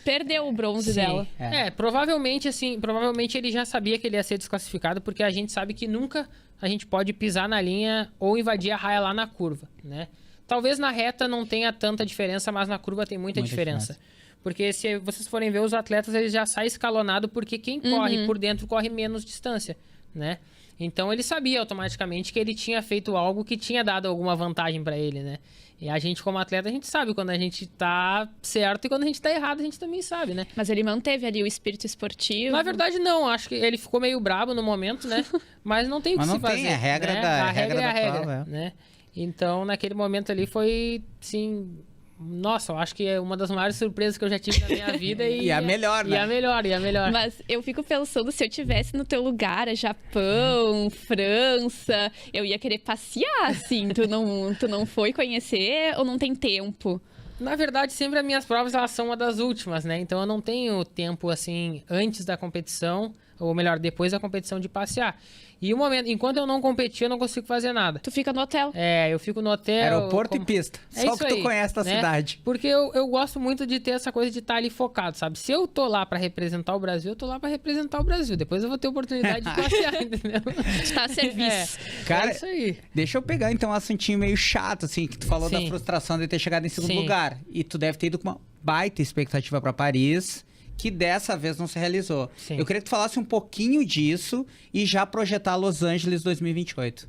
perdeu o bronze Sim. dela. Provavelmente, assim, provavelmente ele já sabia que ele ia ser desclassificado, porque a gente sabe que nunca a gente pode pisar na linha ou invadir a raia lá na curva, né? Talvez na reta não tenha tanta diferença, mas na curva tem muita diferença. Porque se vocês forem ver os atletas, eles já saem escalonados, porque quem corre por dentro corre menos distância, né? Então ele sabia automaticamente que ele tinha feito algo que tinha dado alguma vantagem pra ele, né? E a gente, como atleta, a gente sabe quando a gente tá certo e quando a gente tá errado, a gente também sabe, né? Mas ele manteve ali o espírito esportivo. Na verdade, não. Acho que ele ficou meio brabo no momento, né? Mas não tem o que Mas se não tem, fazer. é a regra né? da- A regra é a da regra, prova, é. né? Então, naquele momento ali foi, sim... Nossa, eu acho que é uma das maiores surpresas que eu já tive na minha vida. E a melhor, né? E a melhor. Mas eu fico pensando, se eu tivesse no teu lugar, Japão, França, eu ia querer passear, assim. Tu não foi conhecer ou não tem tempo? Na verdade, sempre as minhas provas, elas são uma das últimas, né? Então, eu não tenho tempo, assim, antes da competição, ou melhor, depois da competição de passear. E o momento, enquanto eu não competi, eu não consigo fazer nada. Tu fica no hotel. É, eu fico no hotel... Aeroporto e pista. É Só isso que tu aí, conhece da né? cidade. Porque eu gosto muito de ter essa coisa de estar ali focado, sabe? Se eu tô lá pra representar o Brasil, eu tô lá pra representar o Brasil. Depois eu vou ter oportunidade de passear, entendeu? Tu tá a serviço. Cara, é isso aí. Deixa eu pegar então um assuntinho meio chato, assim, que tu falou da Sim. frustração de ter chegado em segundo Sim. lugar. E tu deve ter ido com uma baita expectativa pra Paris, que dessa vez não se realizou. Sim. Eu queria que tu falasse um pouquinho disso e já projetar Los Angeles 2028.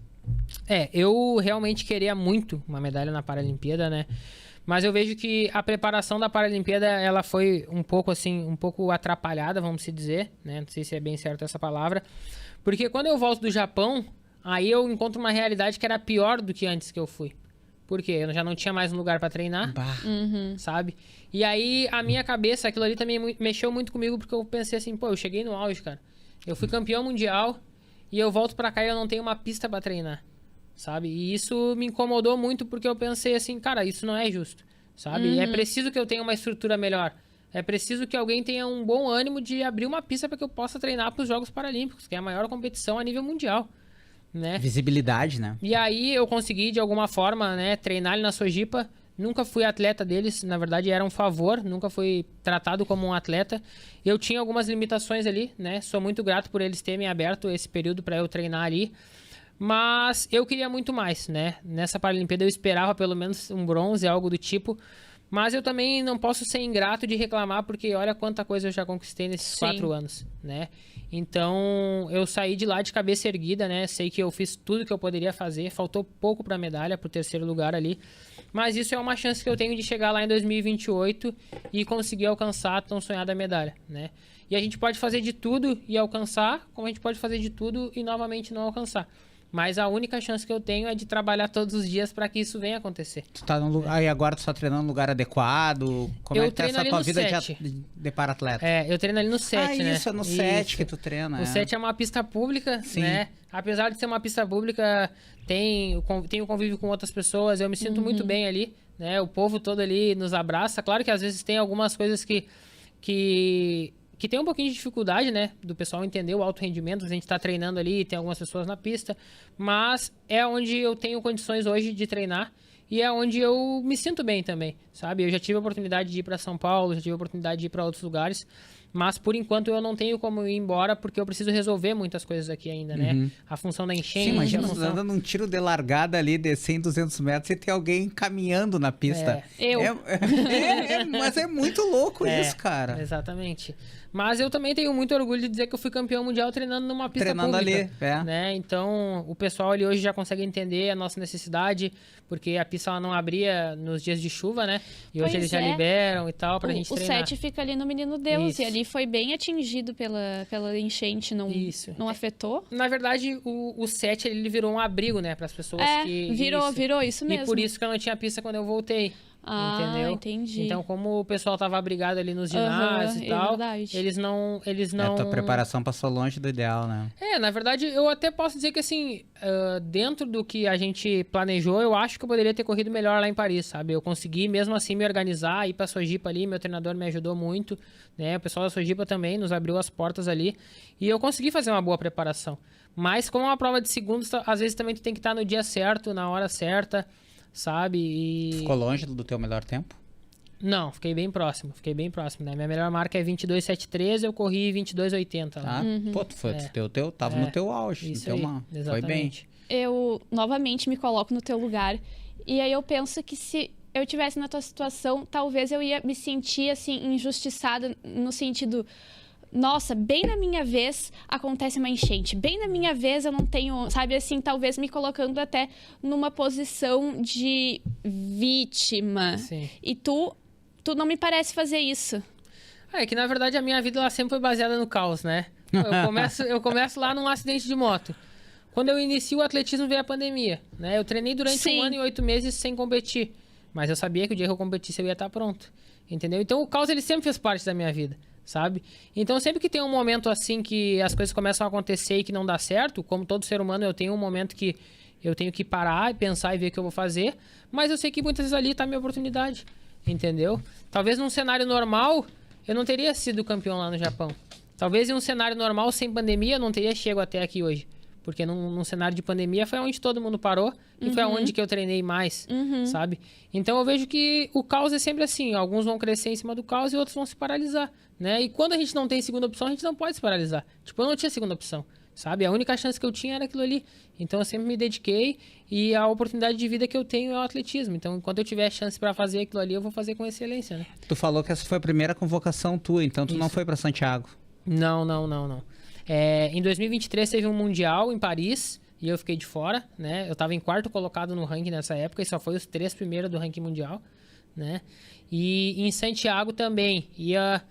Eu realmente queria muito uma medalha na Paralimpíada, né? Mas eu vejo que a preparação da Paralimpíada, ela foi um pouco assim, um pouco atrapalhada, vamos se dizer, né? Não sei se é bem certo essa palavra. Porque quando eu volto do Japão, aí eu encontro uma realidade que era pior do que antes que eu fui. Por quê? Eu já não tinha mais um lugar pra treinar, Bah. sabe? E aí a minha cabeça, aquilo ali também mexeu muito comigo, porque eu pensei assim, pô, eu cheguei no auge, cara. Eu fui campeão mundial e eu volto pra cá e eu não tenho uma pista pra treinar, sabe? E isso me incomodou muito porque eu pensei assim, cara, isso não é justo, sabe? É preciso que eu tenha uma estrutura melhor. É preciso que alguém tenha um bom ânimo de abrir uma pista para que eu possa treinar para os Jogos Paralímpicos, que é a maior competição a nível mundial, né? Visibilidade, né? E aí eu consegui, de alguma forma, né, treinar ali na Sojipa. Nunca fui atleta deles, na verdade era um favor, nunca fui tratado como um atleta. Eu tinha algumas limitações ali, né? Sou muito grato por eles terem aberto esse período para eu treinar ali. Mas eu queria muito mais, né? Nessa Paralimpíada eu esperava pelo menos um bronze, algo do tipo. Mas eu também não posso ser ingrato de reclamar, porque olha quanta coisa eu já conquistei nesses 4 anos, né? Então, eu saí de lá de cabeça erguida, né? Sei que eu fiz tudo que eu poderia fazer. Faltou pouco para a medalha, para o 3º lugar ali. Mas isso é uma chance que eu tenho de chegar lá em 2028 e conseguir alcançar a tão sonhada medalha, né? E a gente pode fazer de tudo e alcançar, como a gente pode fazer de tudo e novamente não alcançar. Mas a única chance que eu tenho é de trabalhar todos os dias para que isso venha acontecer. Tu tá num lugar, aí agora tu tá treinando num lugar adequado? Como Eu é que tá treino essa ali tua no vida set. de para-atleta? Eu treino ali no 7, né? Isso, é no 7 que tu treina. O 7 é uma pista pública, Sim. né? Apesar de ser uma pista pública, tem o convívio com outras pessoas, eu me sinto muito bem ali, né? O povo todo ali nos abraça. Claro que às vezes tem algumas coisas que que tem um pouquinho de dificuldade, né? Do pessoal entender o alto rendimento. A gente tá treinando ali, tem algumas pessoas na pista. Mas é onde eu tenho condições hoje de treinar. E é onde eu me sinto bem também, sabe? Eu já tive a oportunidade de ir para São Paulo, já tive a oportunidade de ir para outros lugares, mas por enquanto eu não tenho como ir embora porque eu preciso resolver muitas coisas aqui ainda, né? A função da enchente... Sim, imagina a você função... dando um tiro de largada ali de 100, 200 metros e tem alguém caminhando na pista. Mas é muito louco isso, cara. Exatamente. Mas eu também tenho muito orgulho de dizer que eu fui campeão mundial treinando numa pista pública. Né? Então, o pessoal ali hoje já consegue entender a nossa necessidade, porque a pista ela não abria nos dias de chuva, né? E hoje eles já liberam e tal pra gente treinar. O set fica ali no Menino Deus, e ali foi bem atingido pela enchente, não afetou? Na verdade, o set ele virou um abrigo, né? Para as pessoas que... Virou isso mesmo. E por isso que eu não tinha pista quando eu voltei. Entendeu? Entendi. Então, como o pessoal tava abrigado ali nos ginásios e tal, eles não... A tua preparação passou longe do ideal, né? Na verdade, eu até posso dizer que, assim, dentro do que a gente planejou, eu acho que eu poderia ter corrido melhor lá em Paris, sabe? Eu consegui, mesmo assim, me organizar, ir pra Sojipa ali, meu treinador me ajudou muito, né? O pessoal da Sojipa também nos abriu as portas ali, e eu consegui fazer uma boa preparação. Mas, como é uma prova de segundos, às vezes também tu tem que estar no dia certo, na hora certa, sabe? E... Ficou longe do teu melhor tempo? Não, fiquei bem próximo, né? Minha melhor marca é 22,73, eu corri 22,80 lá. Pô, tu foi tava no teu auge, isso aí, foi bem. Eu, novamente, me coloco no teu lugar, e aí eu penso que se eu tivesse na tua situação, talvez eu ia me sentir, assim, injustiçada no sentido... Nossa, bem na minha vez acontece uma enchente. Bem na minha vez eu não tenho, sabe, assim, talvez me colocando até numa posição de vítima. Sim. E tu não me parece fazer isso. É que, na verdade, a minha vida ela sempre foi baseada no caos, né? Eu começo lá num acidente de moto. Quando eu inicio o atletismo, veio a pandemia, né? Eu treinei durante 1 ano e 8 meses sem competir. Mas eu sabia que o dia que eu competisse eu ia estar pronto. Entendeu? Então, o caos, ele sempre fez parte da minha vida. Sabe? Então, sempre que tem um momento assim que as coisas começam a acontecer e que não dá certo, como todo ser humano, eu tenho um momento que eu tenho que parar e pensar e ver o que eu vou fazer, mas eu sei que muitas vezes ali tá a minha oportunidade, entendeu? Talvez num cenário normal, eu não teria sido campeão lá no Japão. Talvez em um cenário normal, sem pandemia, eu não teria chegado até aqui hoje. Porque num cenário de pandemia foi onde todo mundo parou e foi onde que eu treinei mais, sabe? Então eu vejo que o caos é sempre assim. Alguns vão crescer em cima do caos e outros vão se paralisar, né? E quando a gente não tem segunda opção, a gente não pode se paralisar. Tipo, eu não tinha segunda opção, sabe? A única chance que eu tinha era aquilo ali. Então eu sempre me dediquei e a oportunidade de vida que eu tenho é o atletismo. Então enquanto eu tiver chance para fazer aquilo ali, eu vou fazer com excelência, né? Tu falou que essa foi a primeira convocação tua, então tu não foi para Santiago. Não. Em 2023 teve um Mundial em Paris e eu fiquei de fora, né? Eu tava em 4º colocado no ranking nessa época e só foi os 3 primeiros do ranking mundial, né? E em Santiago também ia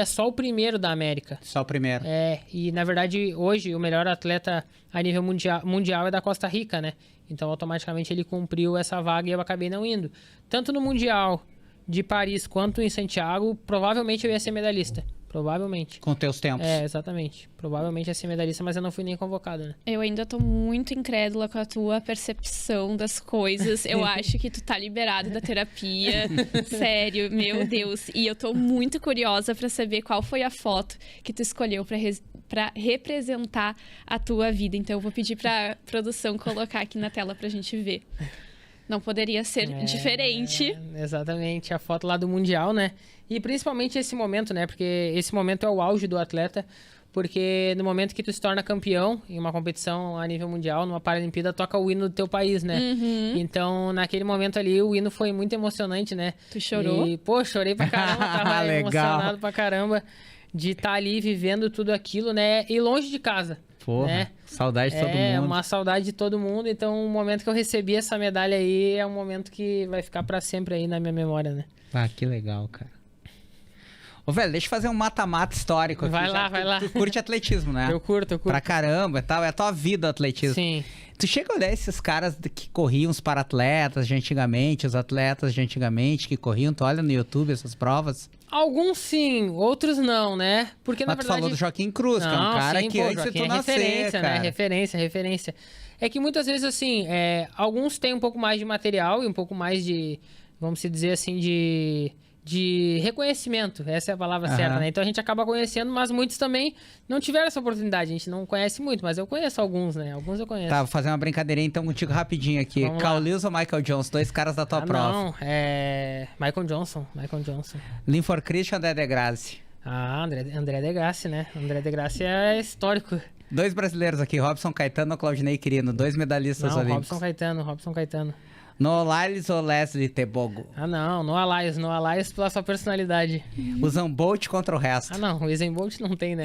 só o primeiro da América. Só o primeiro. E na verdade hoje o melhor atleta a nível mundial é da Costa Rica, né? Então automaticamente ele cumpriu essa vaga e eu acabei não indo. Tanto no Mundial de Paris quanto em Santiago, provavelmente eu ia ser medalhista. Provavelmente. Com teus tempos. Exatamente. Provavelmente ia ser medalhista, mas eu não fui nem convocado, né? Eu ainda tô muito incrédula com a tua percepção das coisas. Eu acho que tu tá liberado da terapia. Sério, meu Deus. E eu tô muito curiosa pra saber qual foi a foto que tu escolheu pra representar a tua vida. Então eu vou pedir pra produção colocar aqui na tela pra gente ver. Não poderia ser diferente. Exatamente, a foto lá do Mundial, né? E principalmente esse momento, né? Porque esse momento é o auge do atleta. Porque no momento que tu se torna campeão em uma competição a nível mundial, numa Paralimpíada, toca o hino do teu país, né? Então, naquele momento ali, o hino foi muito emocionante, né? Tu chorou? E, pô, chorei pra caramba, tava emocionado pra caramba de estar ali vivendo tudo aquilo, né? E longe de casa. Porra, né? Saudade de todo mundo. É, uma saudade de todo mundo. Então, o momento que eu recebi essa medalha aí é um momento que vai ficar pra sempre aí na minha memória, né? Ah, que legal, cara. Ô, velho, deixa eu fazer um mata-mata histórico aqui. Vai lá. Tu curte atletismo, né? Eu curto. Pra caramba e tal. É a tua vida o atletismo. Sim. Tu chega a olhar esses caras que corriam, os para-atletas de antigamente, os atletas de antigamente que corriam, tu olha no YouTube essas provas? Alguns sim, outros não, né? Porque na verdade... tu falou do Joaquim Cruz, que é um cara que antes de tu nascer, cara. Né? Referência. É que muitas vezes, assim, alguns têm um pouco mais de material e um pouco mais de, vamos dizer assim, de de reconhecimento, essa é a palavra certa, né? Então a gente acaba conhecendo, mas muitos também não tiveram essa oportunidade. A gente não conhece muito, mas eu conheço alguns, né? Alguns eu conheço. Tá, vou fazer uma brincadeirinha então contigo rapidinho aqui. Vamos lá. Carl Lewis ou Michael Johnson? Dois caras da tua prova. Não, é Michael Johnson. Linford Christian ou André Degrassi? Ah, André Degrassi, né? André Degrassi é histórico. Dois brasileiros aqui, Robson Caetano ou Claudinei Quirino? Dois medalhistas Não, olímpicos. Robson Caetano. Noah Lyles ou Leslie Tebogo? Ah, não, Noah Lyles pela sua personalidade. Usain Bolt contra o resto. Ah, não, o Usain Bolt não tem, né?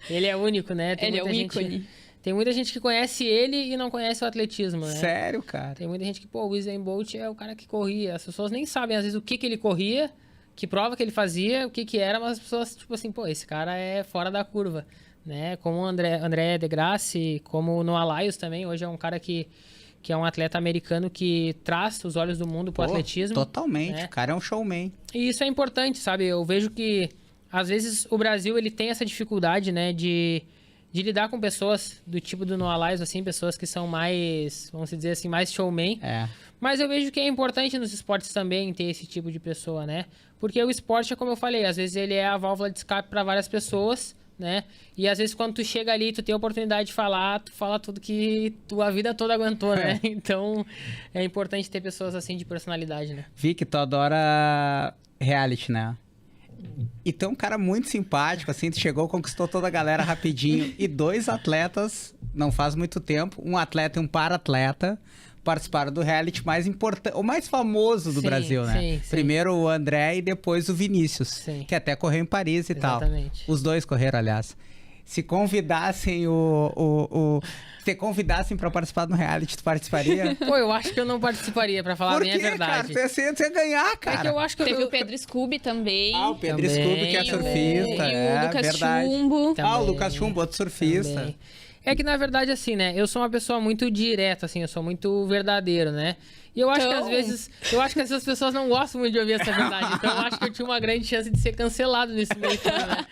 Ele é único, né? Ele é um ícone. Tem muita gente que conhece ele e não conhece o atletismo, né? Sério, cara? Tem muita gente que, pô, o Usain Bolt é o cara que corria. As pessoas nem sabem, às vezes, o que ele corria, que prova que ele fazia, o que era, mas as pessoas, tipo assim, pô, esse cara é fora da curva, né? Como o André Degrassi, como o Noah Lyles também, hoje é um cara que é um atleta americano que traz os olhos do mundo pro atletismo. Totalmente, né? o cara é um showman. E isso é importante, sabe? Eu vejo que, às vezes, o Brasil ele tem essa dificuldade, né, de lidar com pessoas do tipo do Noah Lyles, assim, pessoas que são mais, vamos dizer assim, mais showman. É. Mas eu vejo que é importante nos esportes também ter esse tipo de pessoa, né? Porque o esporte é como eu falei, às vezes ele é a válvula de escape para várias pessoas, né? E às vezes quando tu chega ali, tu tem a oportunidade de falar, tu fala tudo que tua vida toda aguentou, né? Então é importante ter pessoas assim de personalidade, né? Vicky, tu adora reality, né? E tu é um cara muito simpático, assim, tu chegou, conquistou toda a galera rapidinho. E dois atletas, não faz muito tempo, um atleta e um para-atleta, participaram do reality mais importante, o mais famoso do Sim, Brasil, né? sim. Primeiro o André e depois o Vinícius, Sim. que até correu em Paris e Exatamente. tal. Os dois correram, aliás. Se convidassem se convidassem pra participar do reality, tu participaria? Pô, eu acho que eu não participaria, pra falar Por a minha quê, verdade. cara? Tu ia ganhar, cara. É que eu acho que Teve eu... o Pedro Scooby também. Ah, o Pedro Também. Scooby, que é E o- surfista. e o é, Lucas verdade. Chumbo. Ah, o Também. Lucas Chumbo, outro surfista. Também. É que, na verdade, assim, né? Eu sou uma pessoa muito direta, assim, eu sou muito verdadeiro, né? E eu acho que Então- às vezes... Eu acho que essas pessoas não gostam muito de ouvir essa verdade. Então eu acho que eu tinha uma grande chance de ser cancelado nesse meio termo, né?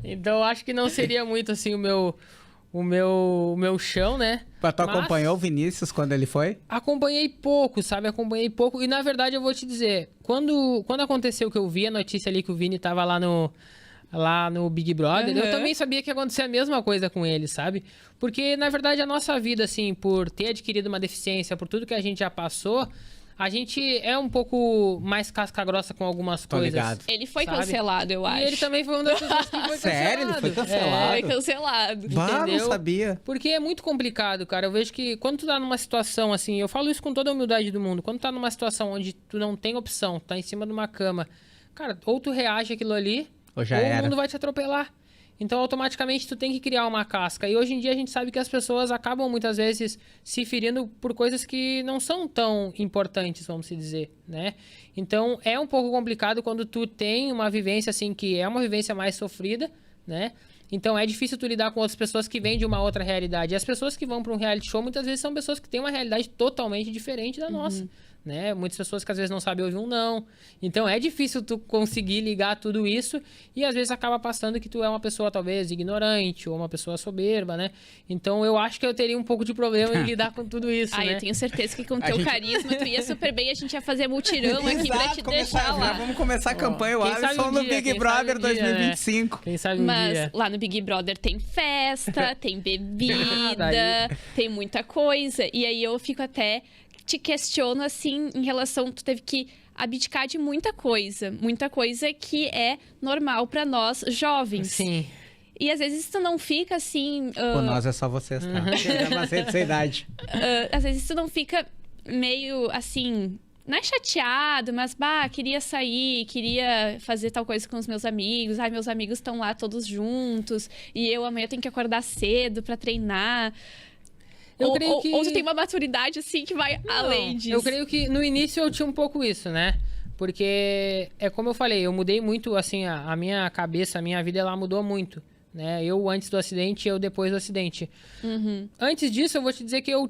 Então eu acho que não seria muito, assim, o meu chão, né? Mas tu Mas acompanhou o Vinícius quando ele foi? acompanhei pouco, sabe? Acompanhei pouco. E, na verdade, eu vou te dizer... Quando aconteceu que eu vi a notícia ali que o Vini tava lá no Big Brother, eu também sabia que ia acontecer a mesma coisa com ele, sabe? Porque, na verdade, a nossa vida, assim, por ter adquirido uma deficiência, por tudo que a gente já passou, a gente é um pouco mais casca-grossa com algumas Tô coisas. ligado. Ele foi Sabe? cancelado, eu acho. E ele também foi uma das pessoas que foi cancelado. Sério? Ele foi cancelado? Foi cancelado. Bah, não Entendeu? sabia. Porque é muito complicado, cara. Eu vejo que quando tu tá numa situação assim, eu falo isso com toda a humildade do mundo, quando tu tá numa situação onde tu não tem opção, tu tá em cima de uma cama, cara, ou tu reage àquilo ali, Ou já ou era. o mundo vai te atropelar. Então, automaticamente, tu tem que criar uma casca. E hoje em dia a gente sabe que as pessoas acabam muitas vezes se ferindo por coisas que não são tão importantes, vamos se dizer, né? Então, é um pouco complicado quando tu tem uma vivência assim que é uma vivência mais sofrida, né? Então, é difícil tu lidar com outras pessoas que vêm de uma outra realidade. E as pessoas que vão para um reality show, muitas vezes são pessoas que têm uma realidade totalmente diferente da nossa, né? Muitas pessoas que às vezes não sabem ouvir um não. Então, é difícil tu conseguir ligar tudo isso e às vezes acaba passando que tu é uma pessoa talvez ignorante ou uma pessoa soberba, né? Então, eu acho que eu teria um pouco de problema em lidar com tudo isso, Ah, né? eu tenho certeza que com A teu gente- carisma tu ia super bem, a gente ia fazer mutirão aqui pra te deixar lá. Vamos começar a campanha, o quem sabe Alisson um no dia, Big quem Brother sabe um dia, né? 2025. Quem sabe um Mas dia. lá no Big Brother tem festa, tem bebida, daí- tem muita coisa. E aí eu fico até te questiono assim em relação, tu teve que abdicar de muita coisa que é normal pra nós jovens. Sim. E às vezes tu não fica assim, Pô, nós é só vocês, tá? Eu já passei dessa idade. às vezes tu não fica meio assim, não é chateado, mas queria sair, queria fazer tal coisa com os meus amigos. Ai, meus amigos estão lá todos juntos e eu amanhã tenho que acordar cedo pra treinar. Eu creio que... Ou tu tem uma maturidade assim que vai além disso. Eu creio que no início eu tinha um pouco isso, né? Porque é como eu falei, eu mudei muito, assim, a minha cabeça, a minha vida, ela mudou muito, né? Eu antes do acidente, eu depois do acidente. Antes disso, eu vou te dizer que eu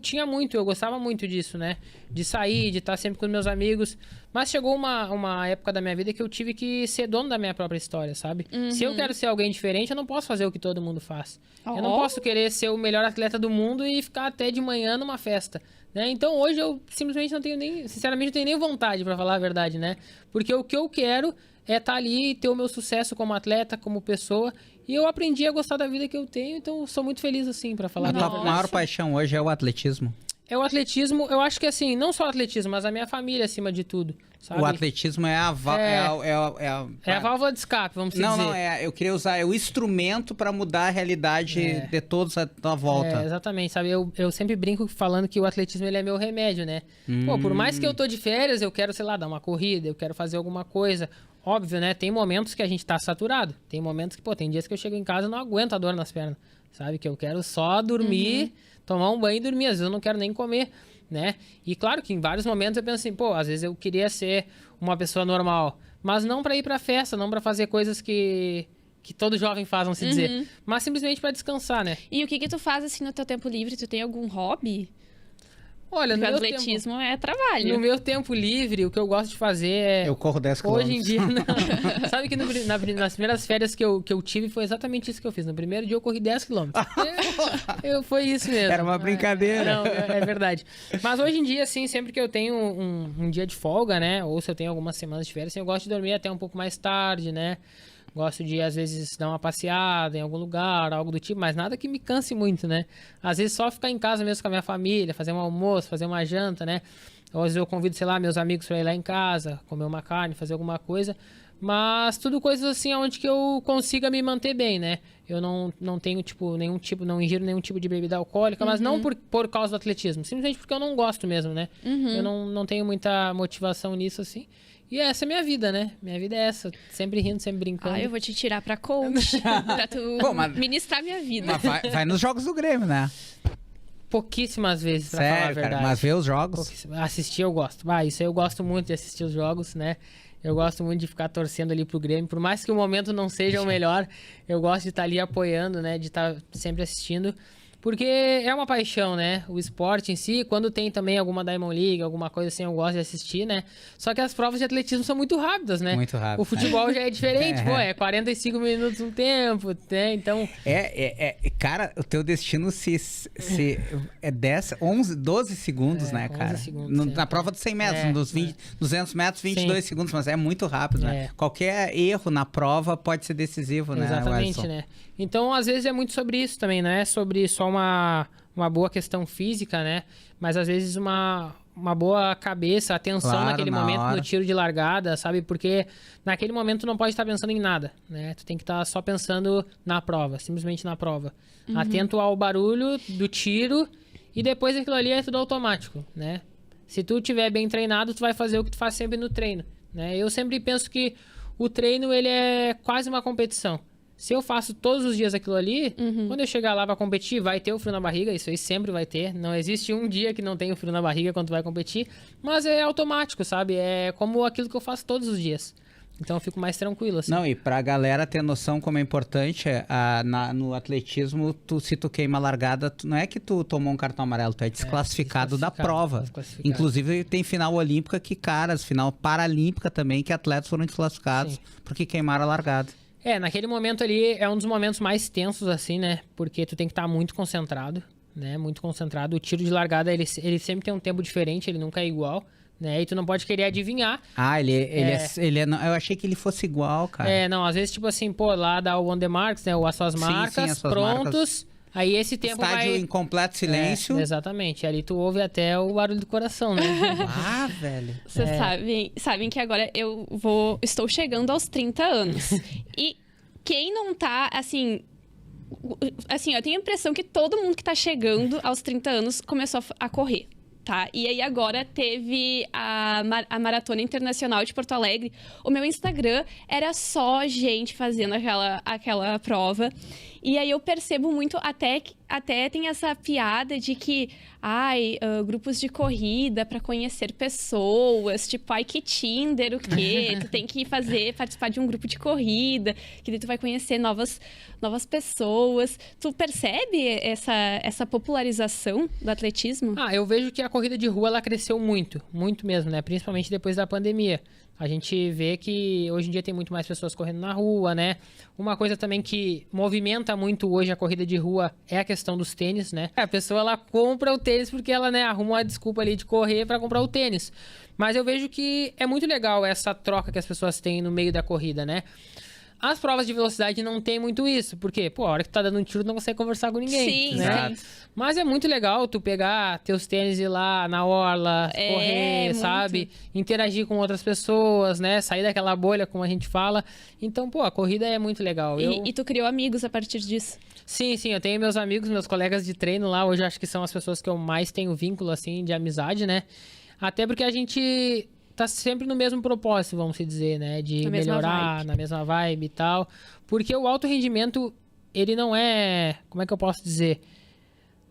gostava muito disso, né? De sair, de estar sempre com os meus amigos. Mas chegou uma época da minha vida que eu tive que ser dono da minha própria história, sabe? Se eu quero ser alguém diferente, eu não posso fazer o que todo mundo faz. Eu não posso querer ser o melhor atleta do mundo e ficar até de manhã numa festa, né? Então hoje eu simplesmente não tenho nem, sinceramente, não tenho nem vontade, pra falar a verdade, né? Porque o que eu quero é estar ali e ter o meu sucesso como atleta, como pessoa. E eu aprendi a gostar da vida que eu tenho, então eu sou muito feliz, assim, pra falar a A tua verdade. maior paixão hoje é o atletismo? É o atletismo, eu acho que assim, não só o atletismo, mas a minha família acima de tudo, sabe? O atletismo é a... É a válvula de escape, vamos dizer. Não, eu queria usar o instrumento para mudar a realidade de todos à tua volta. Exatamente, sabe? Eu sempre brinco falando que o atletismo ele é meu remédio, né? Pô, por mais que eu tô de férias, eu quero, sei lá, dar uma corrida, eu quero fazer alguma coisa. Óbvio, né? Tem momentos que a gente tá saturado. Tem momentos que, pô, tem dias que eu chego em casa e não aguento a dor nas pernas, sabe? Que eu quero só dormir, tomar um banho e dormir. Às vezes eu não quero nem comer, né? E claro que em vários momentos eu penso assim, pô, às vezes eu queria ser uma pessoa normal, mas não pra ir pra festa, não pra fazer coisas que todo jovem faz, vamos se dizer, mas simplesmente pra descansar, né? E o que tu faz, assim, no teu tempo livre? Tu tem algum hobby? Olha, Porque no o meu atletismo é no trabalho. meu tempo livre, o que eu gosto de fazer é... Eu corro 10 km. Hoje em dia, não. Sabe que nas primeiras férias que eu tive, foi exatamente isso que eu fiz. No primeiro dia eu corri 10 km. Foi isso mesmo. Era uma brincadeira. Não, é verdade. Mas hoje em dia, assim, sempre que eu tenho um dia de folga, né? Ou se eu tenho algumas semanas de férias, assim, eu gosto de dormir até um pouco mais tarde, né? Gosto de, às vezes, dar uma passeada em algum lugar, algo do tipo, mas nada que me canse muito, né? Às vezes só ficar em casa mesmo com a minha família, fazer um almoço, fazer uma janta, né? Ou às vezes eu convido, sei lá, meus amigos para ir lá em casa, comer uma carne, fazer alguma coisa. Mas tudo coisas assim onde que eu consiga me manter bem, né? Eu não tenho, não ingiro nenhum tipo de bebida alcoólica, mas não por causa do atletismo. Simplesmente porque eu não gosto mesmo, né? Eu não tenho muita motivação nisso, assim. E essa é a minha vida, né? Minha vida é essa. Sempre rindo, sempre brincando. Eu vou te tirar pra coach, pra tu ministrar minha vida. Mas vai nos jogos do Grêmio, né? Pouquíssimas vezes, pra falar a Sério, verdade. cara. Mas ver os jogos... Assistir eu gosto. Isso aí eu gosto muito de assistir os jogos, né? Eu gosto muito de ficar torcendo ali pro Grêmio. Por mais que o momento não seja o melhor, eu gosto de estar ali apoiando, né? De estar sempre assistindo. Porque é uma paixão, né? O esporte em si, quando tem também alguma Diamond League, alguma coisa assim, eu gosto de assistir, né? Só que as provas de atletismo são muito rápidas, né? Muito rápido. O futebol já é diferente, pô, é 45 minutos no tempo, né? Então... Cara, o teu destino se é 10, 11, 12 segundos, né, 11 cara? segundos, Na prova dos 100 metros, nos 200 metros, 22 segundos, mas é muito rápido, né? Qualquer erro na prova pode ser decisivo, né, Exatamente, Wellington? né? Então, às vezes é muito sobre isso também, não é sobre só uma boa questão física, né? Mas às vezes uma boa cabeça, atenção Claro, naquele na momento hora. no tiro de largada, sabe? Porque naquele momento tu não pode estar pensando em nada, né? Tu tem que estar só pensando na prova, simplesmente na prova. Atento ao barulho do tiro e depois aquilo ali é tudo automático, né? Se tu estiver bem treinado, tu vai fazer o que tu faz sempre no treino, né? Eu sempre penso que o treino, ele é quase uma competição. Se eu faço todos os dias aquilo ali, quando eu chegar lá pra competir, vai ter o frio na barriga, isso aí sempre vai ter. Não existe um dia que não tenha o frio na barriga quando tu vai competir, mas é automático, sabe? É como aquilo que eu faço todos os dias. Então eu fico mais tranquilo, assim. Não, e pra galera ter noção como é importante, no atletismo, se tu queima a largada, não é que tu tomou um cartão amarelo, tu é desclassificado da prova. Desclassificado. Inclusive tem final olímpica que, final paralímpica também, que atletas foram desclassificados porque queimaram a largada. Naquele momento ali é um dos momentos mais tensos, assim, né? Porque tu tem que estar muito concentrado, né? Muito concentrado. O tiro de largada, ele sempre tem um tempo diferente, ele nunca é igual, né? E tu não pode querer adivinhar. Eu achei que ele fosse igual, cara. Não, às vezes, tipo assim, pô, lá dá o on the marks, né? Ou as suas marcas, as suas prontos. marcas. Aí esse tempo Estádio em completo silêncio. Exatamente. Ali tu ouve até o barulho do coração, né? Velho. Vocês sabem que agora estou chegando aos 30 anos. E quem não tá, assim, eu tenho a impressão que todo mundo que tá chegando aos 30 anos começou a correr, tá? E aí agora teve a Maratona Internacional de Porto Alegre. O meu Instagram era só gente fazendo aquela prova. E aí eu percebo muito, até tem essa piada de que, grupos de corrida para conhecer pessoas, tipo, que Tinder, o quê? Tu tem que participar de um grupo de corrida, que daí tu vai conhecer novas pessoas. Tu percebe essa popularização do atletismo? Eu vejo que a corrida de rua, ela cresceu muito, muito mesmo, né? Principalmente depois da pandemia. A gente vê que hoje em dia tem muito mais pessoas correndo na rua, né? Uma coisa também que movimenta muito hoje a corrida de rua é a questão dos tênis, né? A pessoa, ela compra o tênis porque ela, né, arruma uma desculpa ali de correr para comprar o tênis. Mas eu vejo que é muito legal essa troca que as pessoas têm no meio da corrida, né? As provas de velocidade não tem muito isso, porque, a hora que tu tá dando um tiro, tu não consegue conversar com ninguém. Sim, né? sim. Mas é muito legal tu pegar teus tênis e ir lá na orla, correr, muito. sabe? Interagir com outras pessoas, né? Sair daquela bolha, como a gente fala. Então, a corrida é muito legal. E tu criou amigos a partir disso? Sim, eu tenho meus amigos, meus colegas de treino lá. Hoje eu acho que são as pessoas que eu mais tenho vínculo, assim, de amizade, né? Até porque a gente tá sempre no mesmo propósito, vamos dizer, né? De melhorar, na mesma vibe e tal. Porque o alto rendimento, ele não é... Como é que eu posso dizer?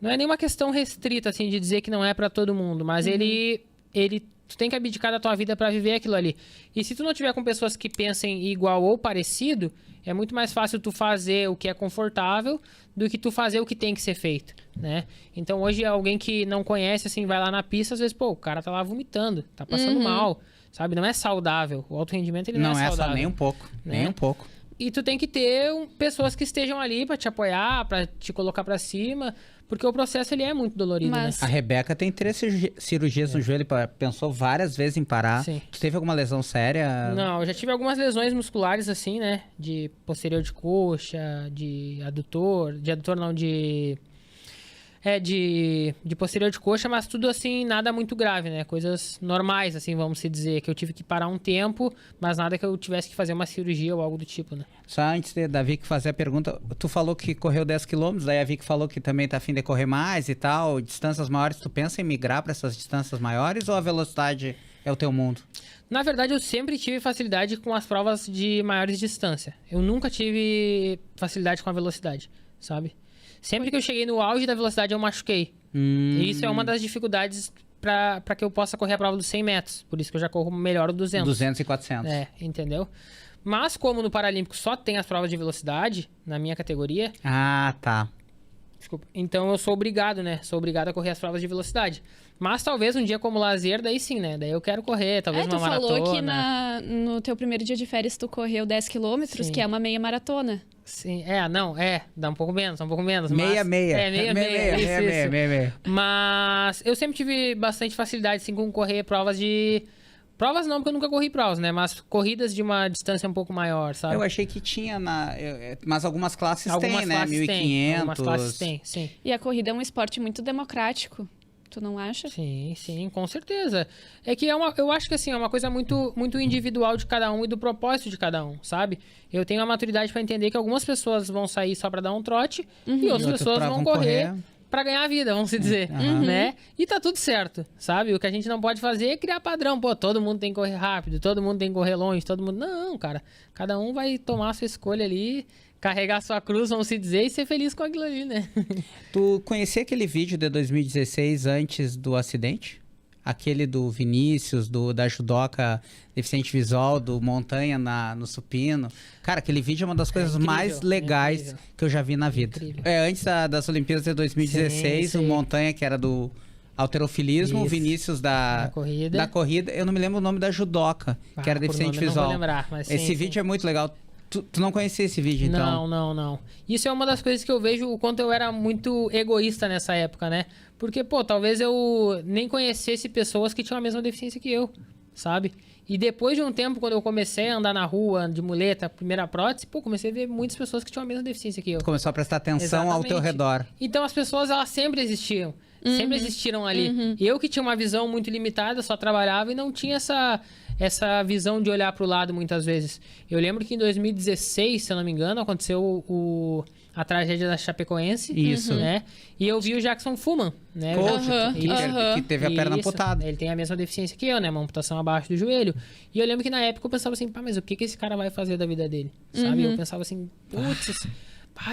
Não é nenhuma questão restrita, assim, de dizer que não é pra todo mundo. Mas tu tem que abdicar da tua vida pra viver aquilo ali. E se tu não tiver com pessoas que pensem igual ou parecido, é muito mais fácil tu fazer o que é confortável do que tu fazer o que tem que ser feito, né? Então, hoje, alguém que não conhece, assim, vai lá na pista, às vezes, o cara tá lá vomitando, tá passando mal, sabe? Não é saudável. O alto rendimento, ele não é saudável. Não é só nem um pouco, né? nem um pouco. E tu tem que ter pessoas que estejam ali pra te apoiar, pra te colocar pra cima, porque o processo, ele é muito dolorido, né? A Rebeca tem 3 cirurgias no joelho, pensou várias vezes em parar. Sim. Tu teve alguma lesão séria? Não, eu já tive algumas lesões musculares, assim, né? De posterior de coxa, de adutor não, de posterior de coxa, mas tudo assim, nada muito grave, né? Coisas normais, assim, vamos se dizer, que eu tive que parar um tempo, mas nada que eu tivesse que fazer uma cirurgia ou algo do tipo, né? Só antes da Vicky fazer a pergunta, tu falou que correu 10 km, daí a Vicky falou que também tá a fim de correr mais e tal, distâncias maiores, tu pensa em migrar para essas distâncias maiores ou a velocidade é o teu mundo? Na verdade, eu sempre tive facilidade com as provas de maiores distâncias. Eu nunca tive facilidade com a velocidade, sabe? Sempre que eu cheguei no auge da velocidade, eu machuquei. E isso é uma das dificuldades para que eu possa correr a prova dos 100 metros. Por isso que eu já corro melhor o 200. 200 e 400. Entendeu? Mas como no Paralímpico só tem as provas de velocidade, na minha categoria... Ah, tá. Desculpa. Então eu sou obrigado, né? Sou obrigado a correr as provas de velocidade. Mas talvez um dia como lazer, daí sim, né? Daí eu quero correr, talvez uma maratona. Tu falou que no teu primeiro dia de férias tu correu 10 quilômetros, que é uma meia maratona. Sim, dá um pouco menos. Meia. Meia. Mas eu sempre tive bastante facilidade, assim, com correr provas de... Provas não, porque eu nunca corri provas, né? Mas corridas de uma distância um pouco maior, sabe? Eu achei que tinha mas algumas classes algumas têm, né? Classes 1.500. Algumas classes têm, sim. E a corrida é um esporte muito democrático. Tu não acha? Sim, com certeza. É que eu acho que assim, é uma coisa muito, muito individual de cada um e do propósito de cada um, sabe? Eu tenho a maturidade para entender que algumas pessoas vão sair só para dar um trote e outras pessoas vão correr para ganhar a vida, vamos dizer, né? E tá tudo certo, sabe? O que a gente não pode fazer é criar padrão. Todo mundo tem que correr rápido, todo mundo tem que correr longe, todo mundo... Não, cara. Cada um vai tomar a sua escolha ali, carregar sua cruz, vamos se dizer, e ser feliz com aquilo ali, né? Tu conhecia aquele vídeo de 2016 antes do acidente? Aquele do Vinícius, da judoca deficiente visual, do Montanha no supino. Cara, aquele vídeo é uma das coisas mais legais que eu já vi na vida. Antes das Olimpíadas de 2016, o Montanha, que era do halterofilismo, o Vinícius da corrida. Eu não me lembro o nome da judoca, que era deficiente visual. Não vou lembrar, mas esse vídeo é muito legal. Tu não conhecia esse vídeo, então? Não. Isso é uma das coisas que eu vejo o quanto eu era muito egoísta nessa época, né? Porque, talvez eu nem conhecesse pessoas que tinham a mesma deficiência que eu, sabe? E depois de um tempo, quando eu comecei a andar na rua, de muleta, primeira prótese, comecei a ver muitas pessoas que tinham a mesma deficiência que eu. Tu começou a prestar atenção ao teu redor. Então, as pessoas, elas sempre existiam. Sempre existiram ali. Eu que tinha uma visão muito limitada, só trabalhava e não tinha essa visão de olhar para o lado muitas vezes. Eu lembro que em 2016, se eu não me engano, aconteceu a tragédia da Chapecoense. Isso. Né? E eu vi o Jackson Fullman, né? Que teve a perna amputada. Ele tem a mesma deficiência que eu, né? Uma amputação abaixo do joelho. E eu lembro que na época eu pensava assim, mas o que esse cara vai fazer da vida dele? Sabe? Eu pensava assim, putz...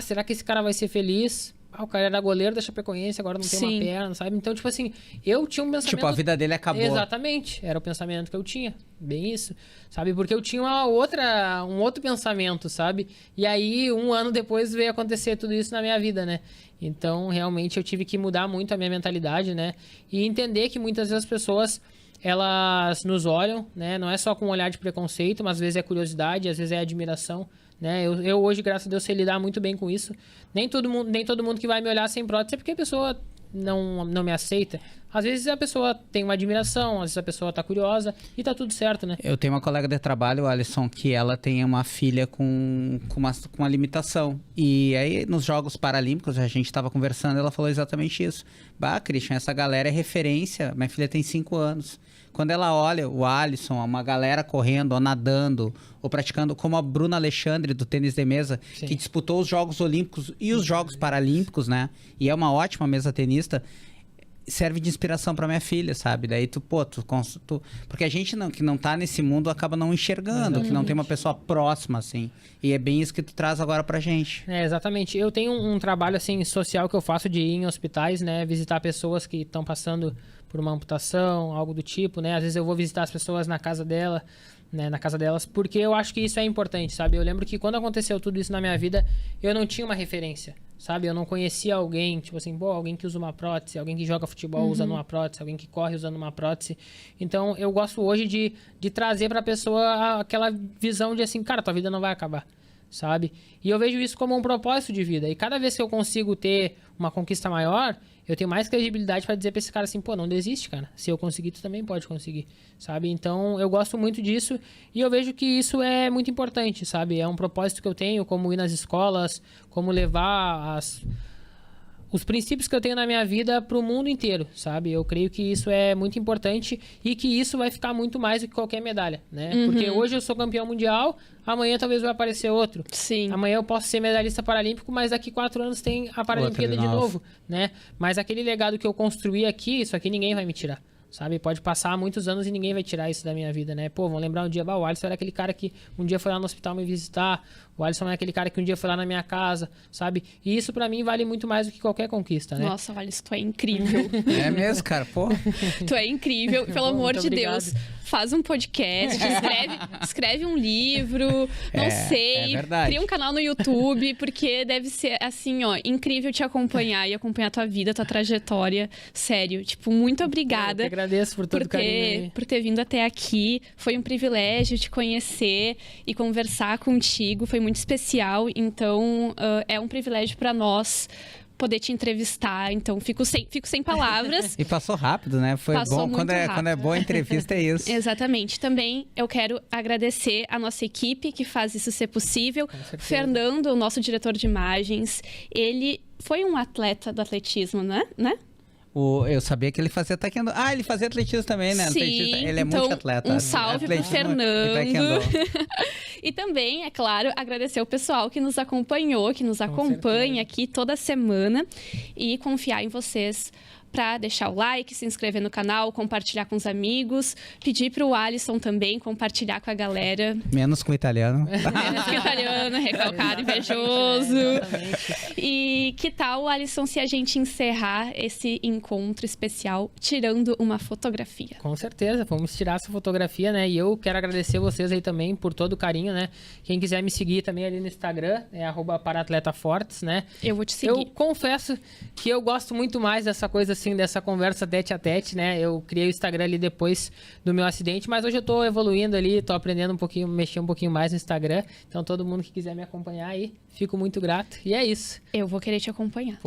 será que esse cara vai ser feliz? O cara era goleiro da Chapecoense, agora não tem uma perna, sabe? Então, tipo assim, eu tinha um pensamento... Tipo, a vida dele acabou. Exatamente, era o pensamento que eu tinha, bem isso, sabe? Porque eu tinha um outro pensamento, sabe? E aí, 1 ano depois, veio acontecer tudo isso na minha vida, né? Então, realmente, eu tive que mudar muito a minha mentalidade, né? E entender que muitas vezes as pessoas, elas nos olham, né? Não é só com um olhar de preconceito, mas às vezes é curiosidade, às vezes é admiração, né? Eu hoje, graças a Deus, sei lidar muito bem com isso. Nem todo mundo que vai me olhar sem prótese é porque a pessoa não me aceita. Às vezes a pessoa tem uma admiração, às vezes a pessoa tá curiosa e tá tudo certo, né? Eu tenho uma colega de trabalho, Alisson, que ela tem uma filha com uma limitação. E aí, nos Jogos Paralímpicos, a gente tava conversando, ela falou exatamente isso. Christian, essa galera é referência. Minha filha tem 5 anos. Quando ela olha o Alisson, uma galera correndo, ou nadando, ou praticando, como a Bruna Alexandre, do tênis de mesa, que disputou os Jogos Olímpicos e os Jogos Paralímpicos, né? E é uma ótima mesa tenista, serve de inspiração pra minha filha, sabe? Daí porque a gente que não tá nesse mundo acaba não enxergando, que não tem uma pessoa próxima, assim. E é bem isso que tu traz agora pra gente. Exatamente. Eu tenho um trabalho, assim, social que eu faço de ir em hospitais, né? Visitar pessoas que estão passando por uma amputação, algo do tipo, né? Às vezes eu vou visitar as pessoas na casa dela, né? Na casa delas, porque eu acho que isso é importante, sabe? Eu lembro que quando aconteceu tudo isso na minha vida, eu não tinha uma referência, sabe? Eu não conhecia alguém, tipo assim, alguém que usa uma prótese, alguém que joga futebol usando uma prótese, alguém que corre usando uma prótese. Então, eu gosto hoje de trazer pra pessoa aquela visão de assim, cara, tua vida não vai acabar, sabe? E eu vejo isso como um propósito de vida. E cada vez que eu consigo ter uma conquista maior, eu tenho mais credibilidade pra dizer pra esse cara assim, não desiste, cara. Se eu conseguir, tu também pode conseguir, sabe? Então, eu gosto muito disso e eu vejo que isso é muito importante, sabe? É um propósito que eu tenho, como ir nas escolas, como levar os princípios que eu tenho na minha vida pro mundo inteiro, sabe? Eu creio que isso é muito importante e que isso vai ficar muito mais do que qualquer medalha, né? Porque hoje eu sou campeão mundial, amanhã talvez vai aparecer outro. Sim. Amanhã eu posso ser medalhista paralímpico, mas daqui 4 anos tem a Paralimpíada de novo, né? Mas aquele legado que eu construí aqui, isso aqui ninguém vai me tirar. Sabe? Pode passar muitos anos e ninguém vai tirar isso da minha vida, né? Vão lembrar um dia, o Alisson era aquele cara que um dia foi lá no hospital me visitar, o Alisson é aquele cara que um dia foi lá na minha casa, sabe? E isso pra mim vale muito mais do que qualquer conquista, né? Nossa, Alisson, tu é incrível. É mesmo, cara, Tu é incrível. Pelo amor de obrigado. Deus, faz um podcast, escreve um livro, não sei. É verdade. Cria um canal no YouTube, porque deve ser, assim, incrível te acompanhar e acompanhar a tua vida, a tua trajetória. Sério, tipo, muito obrigada. Eu que agradeço por todo o carinho. Por ter vindo até aqui. Foi um privilégio te conhecer e conversar contigo. Foi muito especial. Então, é um privilégio para nós poder te entrevistar. Então, fico sem palavras. E passou rápido, né? Foi Passou bom. muito Quando é boa a entrevista, é isso. Exatamente. Também eu quero agradecer a nossa equipe que faz isso ser possível. Fernando, o nosso diretor de imagens, ele foi um atleta do atletismo, né? Eu sabia que ele fazia taekwondo. Ele fazia atletismo também, né? Sim, Ele é então, multiatleta. Um salve pro Fernando. E também, é claro, agradecer o pessoal que nos acompanhou, que nos acompanha aqui toda semana e confiar em vocês para deixar o like, se inscrever no canal, compartilhar com os amigos, pedir para o Alisson também compartilhar com a galera. Menos com o italiano. Menos com o italiano, recalcado, invejoso. E que tal, Alisson, se a gente encerrar esse encontro especial tirando uma fotografia? Com certeza, vamos tirar essa fotografia, né? E eu quero agradecer vocês aí também por todo o carinho, né? Quem quiser me seguir também ali no Instagram, é @paratletafortes, né? Eu vou te seguir. Eu confesso que eu gosto muito mais dessa coisa assim, dessa conversa tete a tete, né? Eu criei o Instagram ali depois do meu acidente, mas hoje eu tô evoluindo ali, tô aprendendo um pouquinho, mexer um pouquinho mais no Instagram. Então todo mundo que quiser me acompanhar aí, fico muito grato. E é isso. Eu vou querer te acompanhar.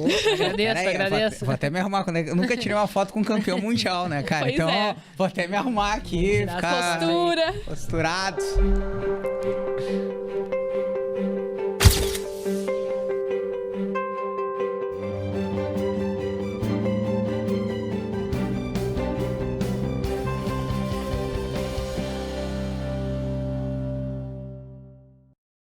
Agradeço. Vou até me arrumar. Eu nunca tirei uma foto com um campeão mundial, né, cara? Pois então, é. vou até me arrumar aqui, ficar Postura. posturado.